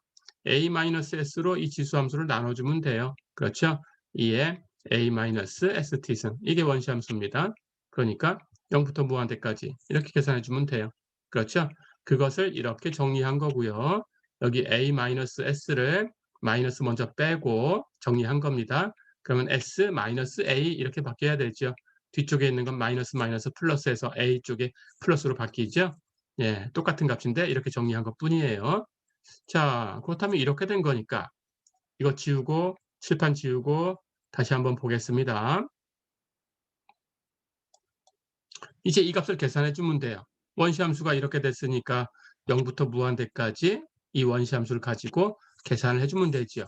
a-s로 이 지수함수를 나눠주면 돼요. 그렇죠? 2의 a-st승 이게 원시함수입니다. 그러니까 0부터 무한대까지 이렇게 계산해주면 돼요. 그렇죠? 그것을 이렇게 정리한 거고요. 여기 a-s를 마이너스 먼저 빼고 정리한 겁니다. 그러면 s-a 이렇게 바뀌어야 되죠. 뒤쪽에 있는 건 마이너스 마이너스 플러스해서 a 쪽에 플러스로 바뀌죠. 똑같은 값인데 이렇게 정리한 것 뿐이에요. 자, 그렇다면 이렇게 된 거니까 이거 지우고 칠판 지우고 다시 한번 보겠습니다. 이제 이 값을 계산해 주면 돼요. 원시함수가 이렇게 됐으니까 0부터 무한대까지 이 원시함수를 가지고 계산을 해주면 되죠.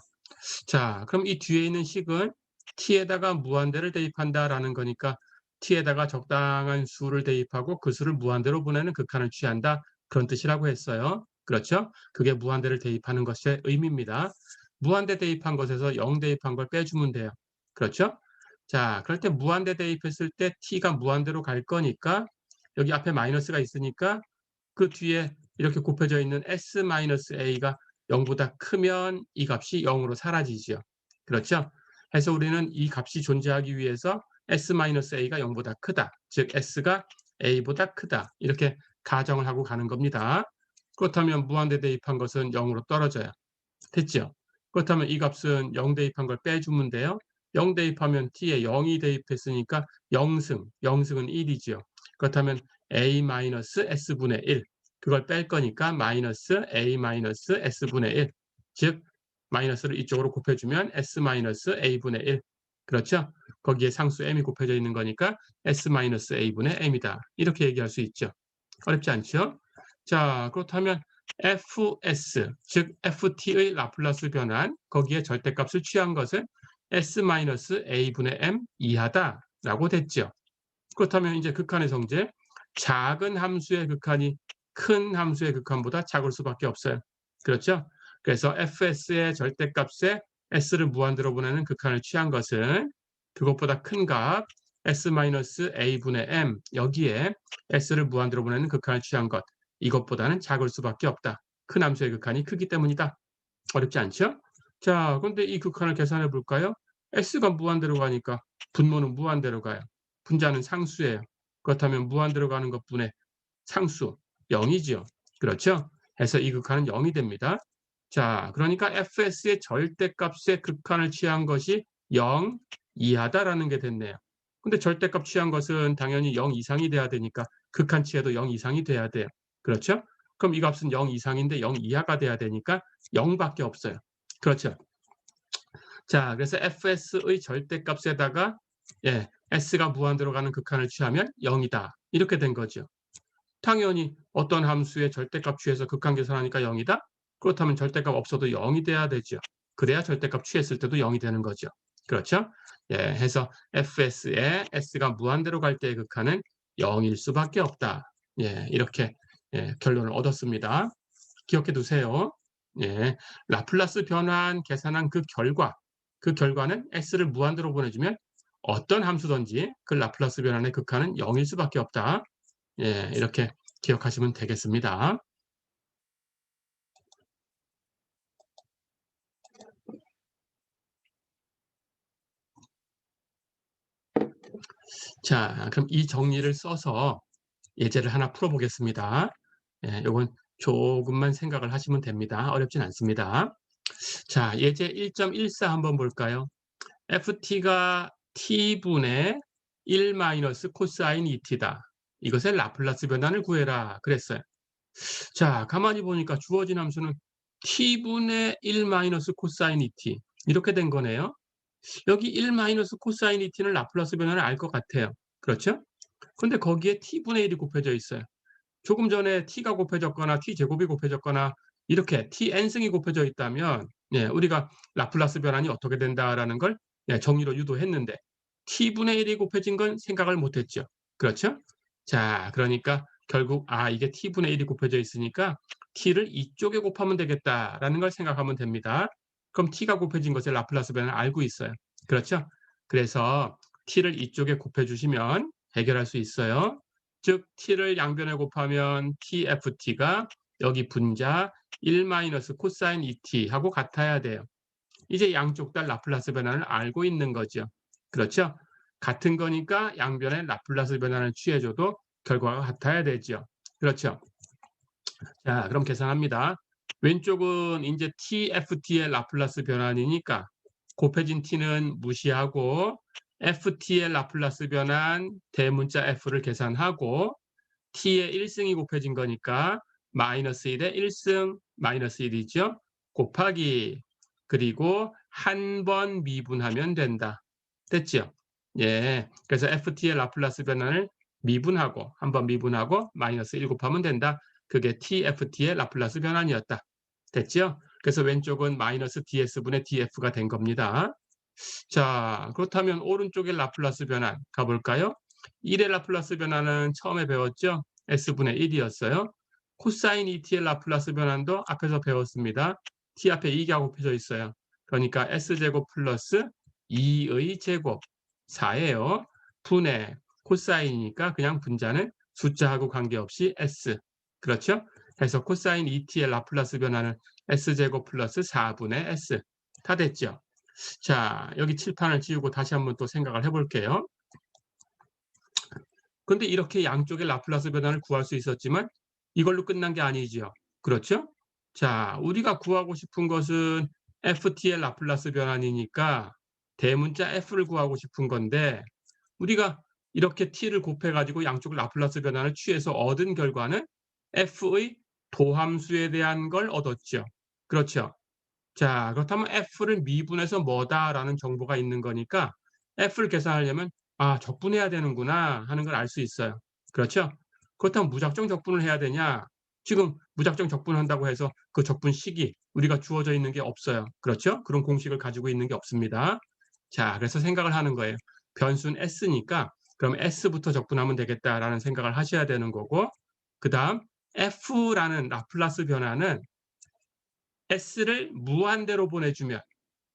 자, 그럼 이 뒤에 있는 식은 t에다가 무한대를 대입한다라는 거니까 t에다가 적당한 수를 대입하고 그 수를 무한대로 보내는 극한을 취한다. 그런 뜻이라고 했어요. 그렇죠? 그게 무한대를 대입하는 것의 의미입니다. 무한대 대입한 것에서 0 대입한 걸 빼주면 돼요. 그렇죠? 자, 그럴 때 무한대 대입했을 때 t가 무한대로 갈 거니까 여기 앞에 마이너스가 있으니까 그 뒤에 이렇게 곱해져 있는 s-a가 0보다 크면 이 값이 0으로 사라지죠. 그렇죠? 해서 우리는 이 값이 존재하기 위해서 s-a가 0보다 크다. 즉 s가 a보다 크다. 이렇게 가정을 하고 가는 겁니다. 그렇다면 무한대 대입한 것은 0으로 떨어져요. 됐죠? 그렇다면 이 값은 0 대입한 걸 빼주면 돼요. 0 대입하면 t에 0이 대입했으니까 0승, 0승은 1이지요. 그렇다면 a-s분의 1. 그걸 뺄 거니까 마이너스 a-s분의 1. 즉 마이너스를 이쪽으로 곱해주면 s-a분의 1. 그렇죠? 거기에 상수 m이 곱해져 있는 거니까 s-a분의 m이다. 이렇게 얘기할 수 있죠. 어렵지 않죠? 자, 그렇다면 fs, 즉 ft의 라플라스 변환, 거기에 절대값을 취한 것은 s-a분의 m 이하다라고 됐죠. 그렇다면 이제 극한의 성질, 작은 함수의 극한이 큰 함수의 극한보다 작을 수밖에 없어요. 그렇죠? 그래서 fs의 절대값에 s를 무한대로 보내는 극한을 취한 것은 그것보다 큰 값 s-a분의 m, 여기에 s를 무한대로 보내는 극한을 취한 것, 이것보다는 작을 수밖에 없다. 큰 함수의 극한이 크기 때문이다. 어렵지 않죠? 자, 그런데 이 극한을 계산해 볼까요? s가 무한대로 가니까 분모는 무한대로 가요. 분자는 상수예요. 그렇다면 무한대로 가는 것분의 상수 0이지요. 그렇죠? 해서 이 극한은 0이 됩니다. 자, 그러니까 fs의 절대값의 극한을 취한 것이 0 이하다라는 게 됐네요. 근데 절대값 취한 것은 당연히 0 이상이 돼야 되니까 극한치에도 0 이상이 돼야 돼요. 그렇죠? 그럼 이 값은 0 이상인데 0 이하가 돼야 되니까 0밖에 없어요. 그렇죠? 자, 그래서 fs의 절대값에다가 s가 무한대로 가는 극한을 취하면 0이다. 이렇게 된 거죠. 당연히 어떤 함수의 절대값 취해서 극한 계산하니까 0이다? 그렇다면 절대값 없어도 0이 돼야 되죠. 그래야 절대값 취했을 때도 0이 되는 거죠. 그렇죠? 해서 fs에 s가 무한대로 갈 때의 극한은 0일 수밖에 없다. 이렇게 결론을 얻었습니다. 기억해 두세요. 라플라스 변환 계산한 그 결과는 s를 무한대로 보내주면 어떤 함수든지 그 라플라스 변환의 극한은 0일 수밖에 없다. 이렇게 기억하시면 되겠습니다. 자, 그럼 이 정리를 써서 예제를 하나 풀어보겠습니다. 이건 조금만 생각을 하시면 됩니다. 어렵진 않습니다. 자, 예제 1.14 한번 볼까요? ft가 t분의 1 마이너스 코사인 2t다. 이것의 라플라스 변환을 구해라 그랬어요. 자, 가만히 보니까 주어진 함수는 t분의 1 마이너스 코사인 2t 이렇게 된 거네요. 여기 1 마이너스 코사인 2t는 라플라스 변환을 알 것 같아요. 그렇죠? 근데 거기에 t분의 1이 곱해져 있어요. 조금 전에 t가 곱해졌거나 t제곱이 곱해졌거나 이렇게 tn승이 곱해져 있다면 우리가 라플라스 변환이 어떻게 된다라는 걸 정리로 유도했는데 t분의 1이 곱해진 건 생각을 못했죠. 그렇죠? 자, 그러니까 결국 이게 t분의 1이 곱해져 있으니까 t를 이쪽에 곱하면 되겠다라는 걸 생각하면 됩니다. 그럼 t가 곱해진 것의 라플라스 변환을 알고 있어요. 그렇죠? 그래서 t를 이쪽에 곱해주시면 해결할 수 있어요. 즉 t를 양변에 곱하면 tft가 여기 분자 1 마이너스 코사인 2t하고 같아야 돼요. 이제 양쪽 다 라플라스 변환을 알고 있는 거죠. 그렇죠? 같은 거니까 양변에 라플라스 변환을 취해줘도 결과가 같아야 되죠. 그렇죠? 자, 그럼 계산합니다. 왼쪽은 이제 tft의 라플라스 변환이니까 곱해진 t는 무시하고 ft의 라플라스 변환 대문자 f를 계산하고 t의 1승이 곱해진 거니까 마이너스 1의 1승 마이너스 1이죠. 곱하기 그리고 한 번 미분하면 된다. 됐죠? 그래서 ft의 라플라스 변환을 미분하고 한 번 미분하고 마이너스 1 곱하면 된다. 그게 tft의 라플라스 변환이었다. 됐죠? 그래서 왼쪽은 마이너스 ds분의 df가 된 겁니다. 자, 그렇다면 오른쪽의 라플라스 변환 가볼까요? 1의 라플라스 변환은 처음에 배웠죠? s분의 1이었어요. 코사인 2t의 라플라스 변환도 앞에서 배웠습니다. t 앞에 2가 곱해져 있어요. 그러니까 s제곱 플러스 2의 제곱 4예요. 분의 코사인이니까 그냥 분자는 숫자하고 관계없이 s. 그렇죠? 그래서 코사인 2t의 라플라스 변환은 s제곱 플러스 4분의 s. 다 됐죠? 자, 여기 칠판을 지우고 다시 한번 또 생각을 해볼게요. 근데 이렇게 양쪽의 라플라스 변환을 구할 수 있었지만 이걸로 끝난 게 아니죠. 그렇죠? 자, 우리가 구하고 싶은 것은 ft의 라플라스 변환이니까 대문자 f를 구하고 싶은 건데 우리가 이렇게 t를 곱해 가지고 양쪽 라플라스 변환을 취해서 얻은 결과는 f의 도함수에 대한 걸 얻었죠. 그렇죠? 자, 그렇다면 f를 미분해서 뭐다라는 정보가 있는 거니까 f를 계산하려면 '아 적분해야 되는구나.' 하는 걸 알 수 있어요. 그렇죠? 그렇다면 무작정 적분을 해야 되냐? 지금 무작정 적분한다고 해서 그 적분식이 우리가 주어져 있는 게 없어요. 그렇죠? 그런 공식을 가지고 있는 게 없습니다. 자, 그래서 생각을 하는 거예요. 변수는 s니까 그럼 s부터 적분하면 되겠다라는 생각을 하셔야 되는 거고 그다음 f라는 라플라스 변화는 s를 무한대로 보내주면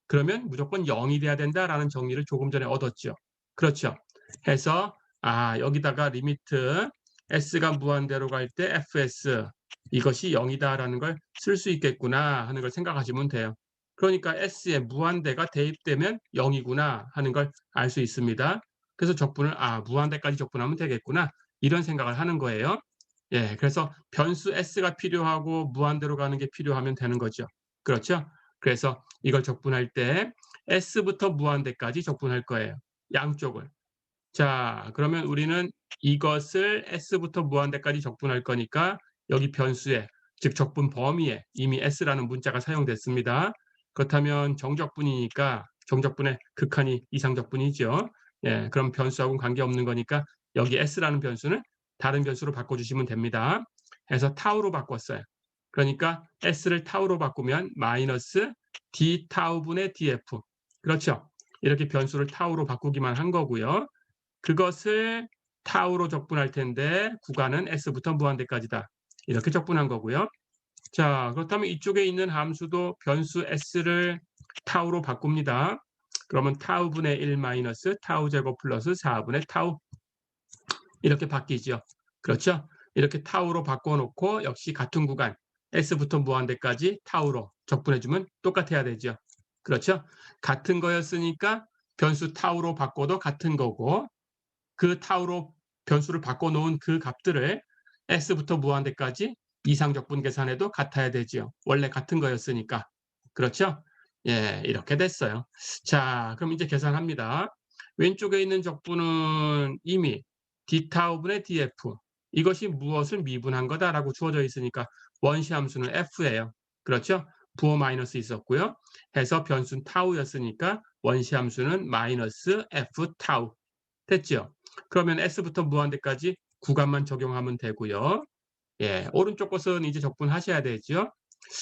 그러면 무조건 0이 돼야 된다라는 정리를 조금 전에 얻었죠. 그렇죠. 해서 여기다가 리미트 s가 무한대로 갈 때 fs 이것이 0이다라는 걸 쓸 수 있겠구나 하는 걸 생각하시면 돼요. 그러니까 s에 무한대가 대입되면 0이구나 하는 걸 알 수 있습니다. 그래서 적분을 무한대까지 적분하면 되겠구나 이런 생각을 하는 거예요. 예, 그래서 변수 s가 필요하고 무한대로 가는 게 필요하면 되는 거죠. 그렇죠? 그래서 이걸 적분할 때 s부터 무한대까지 적분할 거예요. 양쪽을. 자, 그러면 우리는 이것을 s부터 무한대까지 적분할 거니까 여기 변수에 즉 적분 범위에 이미 s라는 문자가 사용됐습니다. 그렇다면 정적분이니까 정적분의 극한이 이상적분이죠. 예, 그럼 변수하고는 관계없는 거니까 여기 s라는 변수는 다른 변수로 바꿔주시면 됩니다. 해서 타우로 바꿨어요. 그러니까 s를 타우로 바꾸면 마이너스 d 타우분의 df. 그렇죠. 이렇게 변수를 타우로 바꾸기만 한 거고요. 그것을 타우로 적분할 텐데 구간은 s부터 무한대까지다. 이렇게 적분한 거고요. 자, 그렇다면 이쪽에 있는 함수도 변수 s를 타우로 바꿉니다. 그러면 타우분의 1 마이너스 타우 제곱 플러스 4분의 타우 이렇게 바뀌죠. 그렇죠? 이렇게 타우로 바꿔놓고 역시 같은 구간 s부터 무한대까지 타우로 적분해주면 똑같아야 되죠. 그렇죠? 같은 거였으니까 변수 타우로 바꿔도 같은 거고 그 타우로 변수를 바꿔놓은 그 값들을 s부터 무한대까지 이상적분 계산해도 같아야 되지요. 원래 같은 거였으니까. 그렇죠? 예, 이렇게 됐어요. 자, 그럼 이제 계산합니다. 왼쪽에 있는 적분은 이미 d타우분의 df 이것이 무엇을 미분한 거다라고 주어져 있으니까 원시함수는 f예요. 그렇죠? 부호 마이너스 있었고요. 해서 변수는 타우였으니까 원시함수는 마이너스 f 타우 됐죠? 그러면 s부터 무한대까지 구간만 적용하면 되고요. 예, 오른쪽 것은 이제 적분하셔야 되죠.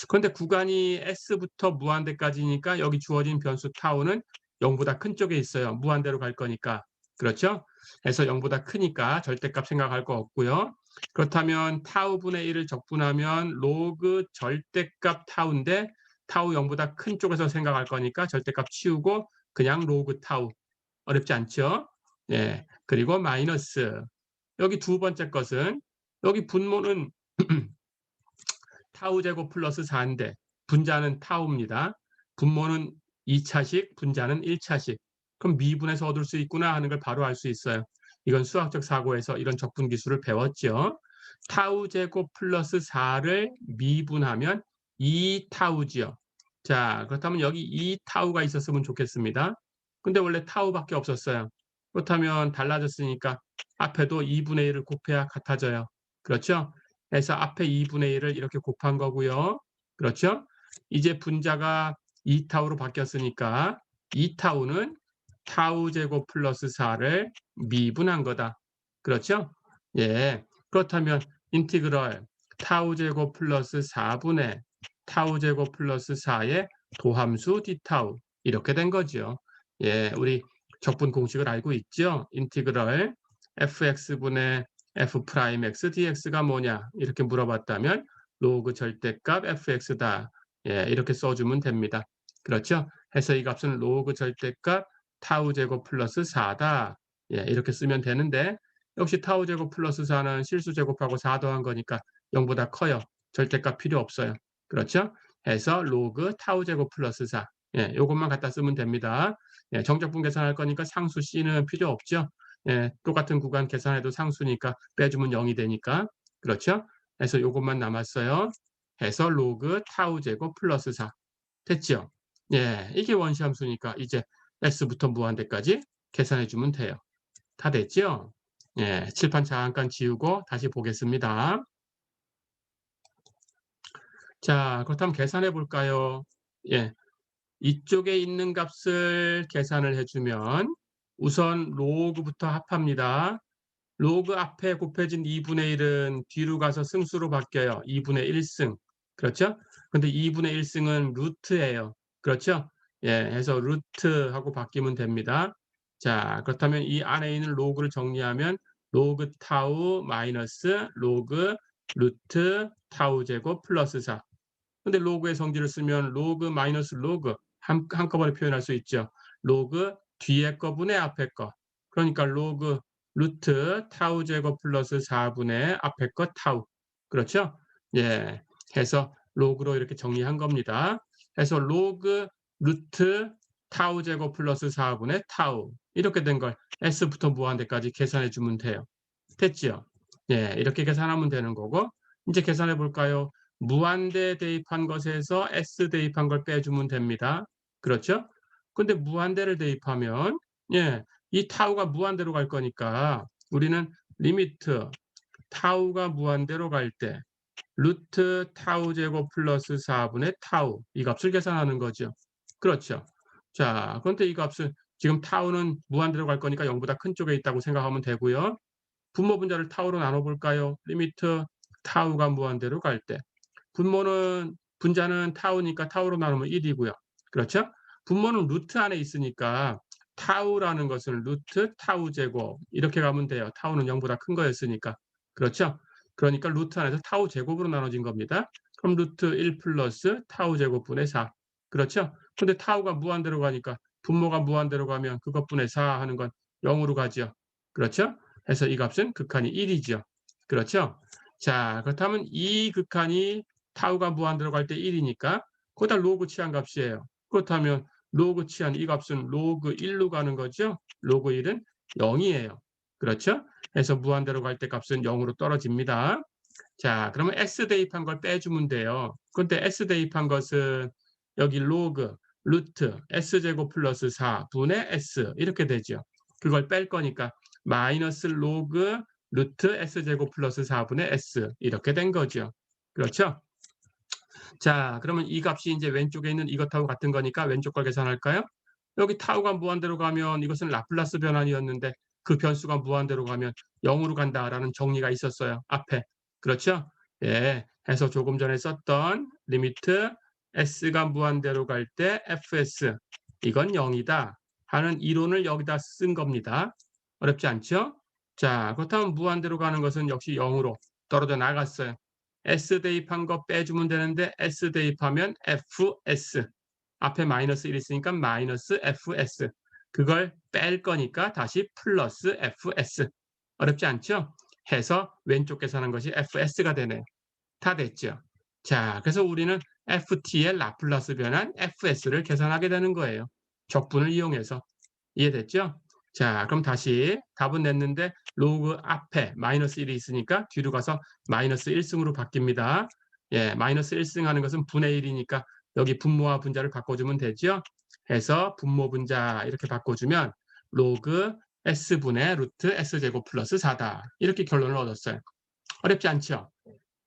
그런데 구간이 s부터 무한대까지니까 여기 주어진 변수 타우는 0보다 큰 쪽에 있어요. 무한대로 갈 거니까. 그렇죠? 그래서 0보다 크니까 절대값 생각할 거 없고요. 그렇다면 타우분의 1을 적분하면 로그 절대값 타우인데 타우 0보다 큰 쪽에서 생각할 거니까 절대값 치우고 그냥 로그 타우. 어렵지 않죠? 예. 그리고 마이너스. 여기 두 번째 것은 여기 분모는 타우 제곱 플러스 4인데 분자는 타우입니다. 분모는 2차식, 분자는 1차식. 그럼 미분해서 얻을 수 있구나 하는 걸 바로 알 수 있어요. 이건 수학적 사고에서 이런 적분 기술을 배웠죠. 타우 제곱 플러스 4를 미분하면 2타우지요. 자, 그렇다면 여기 2타우가 있었으면 좋겠습니다. 근데 원래 타우밖에 없었어요. 그렇다면 달라졌으니까 앞에도 2분의 1을 곱해야 같아져요. 그렇죠? 그래서 앞에 2분의 1을 이렇게 곱한 거고요. 그렇죠? 이제 분자가 2타우로 바뀌었으니까 2타우는 타우 제곱 플러스 4를 미분한 거다. 그렇죠? 예. 그렇다면 인티그럴 타우 제곱 플러스 4분의 타우 제곱 플러스 4의 도함수 d타우 이렇게 된 거죠. 예, 우리 적분 공식을 알고 있죠? 인티그럴 fx분의 f 프라임 x dx가 뭐냐 이렇게 물어봤다면 로그 절대값 fx다. 예, 이렇게 써주면 됩니다. 그렇죠? 해서 이 값은 로그 절대값 타우 제곱 플러스 4다. 예, 이렇게 쓰면 되는데 역시 타우 제곱 플러스 4는 실수 제곱하고 4 더한 거니까 0보다 커요. 절대값 필요 없어요. 그렇죠? 해서 로그 타우 제곱 플러스 4. 예, 요것만 갖다 쓰면 됩니다. 예, 정적분 계산할 거니까 상수 C는 필요 없죠. 예, 똑같은 구간 계산해도 상수니까 빼주면 0이 되니까. 그렇죠? 그래서 요것만 남았어요. 해서 로그 타우 제곱 플러스 4. 됐죠? 예, 이게 원시함수니까 이제 s부터 무한대까지 계산해 주면 돼요. 다 됐죠? 예, 칠판 잠깐 지우고 다시 보겠습니다. 자, 그렇다면 계산해 볼까요? 예, 이쪽에 있는 값을 계산을 해주면 우선 로그부터 합합니다. 로그 앞에 곱해진 2분의 1은 뒤로 가서 승수로 바뀌어요. 2분의 1승. 그렇죠? 근데 2분의 1승은 루트예요. 그렇죠? 예, 해서 루트하고 바뀌면 됩니다. 자, 그렇다면 이 안에 있는 로그를 정리하면 로그 타우 마이너스 로그 루트 타우 제곱 플러스 4. 근데 로그의 성질을 쓰면 로그 마이너스 로그 한꺼번에 표현할 수 있죠. 로그 뒤에 거분의 앞에 거. 그러니까 로그 루트 타우 제곱 플러스 4분의 앞에 거 타우. 그렇죠? 예. 해서 로그로 이렇게 정리한 겁니다. 해서 로그 루트 타우 제곱 플러스 4분의 타우. 이렇게 된 걸 s부터 무한대까지 계산해 주면 돼요. 됐죠? 예. 이렇게 계산하면 되는 거고 이제 계산해 볼까요? 무한대 대입한 것에서 s 대입한 걸 빼주면 됩니다. 그렇죠? 근데 무한대를 대입하면 예, 이 타우가 무한대로 갈 거니까 우리는 리미트 타우가 무한대로 갈 때 루트 타우 제곱 플러스 4분의 타우 이 값을 계산하는 거죠. 그렇죠. 자, 그런데 이 값은 지금 타우는 무한대로 갈 거니까 0보다 큰 쪽에 있다고 생각하면 되고요. 분모 분자를 타우로 나눠 볼까요? 리미트 타우가 무한대로 갈 때 분자는 타우니까 타우로 나누면 1이고요. 그렇죠? 분모는 루트 안에 있으니까 타우라는 것은 루트 타우 제곱 이렇게 가면 돼요. 타우는 0보다 큰 거였으니까. 그렇죠? 그러니까 루트 안에서 타우 제곱으로 나눠진 겁니다. 그럼 루트 1 플러스 타우 제곱분의 4. 그렇죠? 근데 타우가 무한대로 가니까 분모가 무한대로 가면 그것분의 4 하는 건 0으로 가죠. 그렇죠? 해서 이 값은 극한이 1이죠. 그렇죠? 자, 그렇다면 이 극한이 타우가 무한대로 갈 때 1이니까 그거 다 로그 취한 값이에요. 그렇다면 로그 취한 이 값은 로그 1로 가는 거죠. 로그 1은 0이에요. 그렇죠? 해서 무한대로 갈 때 값은 0으로 떨어집니다. 자, 그러면 s 대입한 걸 빼주면 돼요. 근데 s 대입한 것은 여기 로그 루트 s제곱 플러스 4분의 s 이렇게 되죠. 그걸 뺄 거니까 마이너스 로그 루트 s제곱 플러스 4분의 s 이렇게 된 거죠. 그렇죠? 자, 그러면 이 값이 이제 왼쪽에 있는 이것하고 같은 거니까 왼쪽 걸 계산할까요? 여기 타우가 무한대로 가면 이것은 라플라스 변환이었는데 그 변수가 무한대로 가면 0으로 간다라는 정리가 있었어요. 앞에. 그렇죠? 예. 해서 조금 전에 썼던 리미트 s가 무한대로 갈 때 fs 이건 0이다 하는 이론을 여기다 쓴 겁니다. 어렵지 않죠? 자, 그렇다면 무한대로 가는 것은 역시 0으로 떨어져 나갔어요. S 대입한 거 빼주면 되는데 S 대입하면 FS 앞에 마이너스 1 있으니까 마이너스 FS 그걸 뺄 거니까 다시 플러스 FS 어렵지 않죠? 해서 왼쪽 계산한 것이 FS가 되네요. 다 됐죠? 자, 그래서 우리는 FT의 라플라스 변환 FS를 계산하게 되는 거예요. 적분을 이용해서. 이해됐죠? 자, 그럼 다시 답은 냈는데 로그 앞에 마이너스 1이 있으니까 뒤로 가서 마이너스 1승으로 바뀝니다. 예, 마이너스 1승 하는 것은 분의 1이니까 여기 분모와 분자를 바꿔주면 되죠. 해서 분모 분자 이렇게 바꿔주면 로그 s분의 루트 s제곱 플러스 4다. 이렇게 결론을 얻었어요. 어렵지 않죠?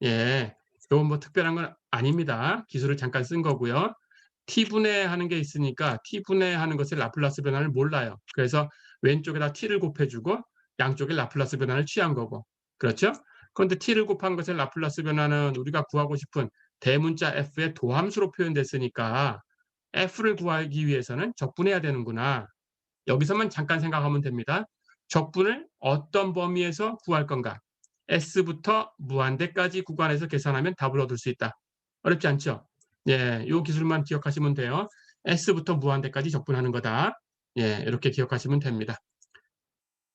예, 이건 뭐 특별한 건 아닙니다. 기술을 잠깐 쓴 거고요. t분의 하는 게 있으니까 t분의 하는 것을 라플라스 변환을 몰라요. 그래서 왼쪽에다 t를 곱해주고 양쪽에 라플라스 변환을 취한 거고. 그렇죠? 그런데 t를 곱한 것의 라플라스 변환은 우리가 구하고 싶은 대문자 f의 도함수로 표현됐으니까 f를 구하기 위해서는 적분해야 되는구나. 여기서만 잠깐 생각하면 됩니다. 적분을 어떤 범위에서 구할 건가? s부터 무한대까지 구간에서 계산하면 답을 얻을 수 있다. 어렵지 않죠? 예, 이 기술만 기억하시면 돼요. s부터 무한대까지 적분하는 거다. 예, 이렇게 기억하시면 됩니다.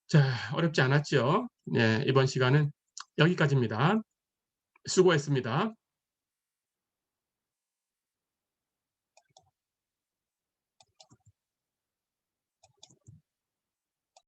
자, 어렵지 않았죠? 예, 이번 시간은 여기까지입니다. 수고했습니다.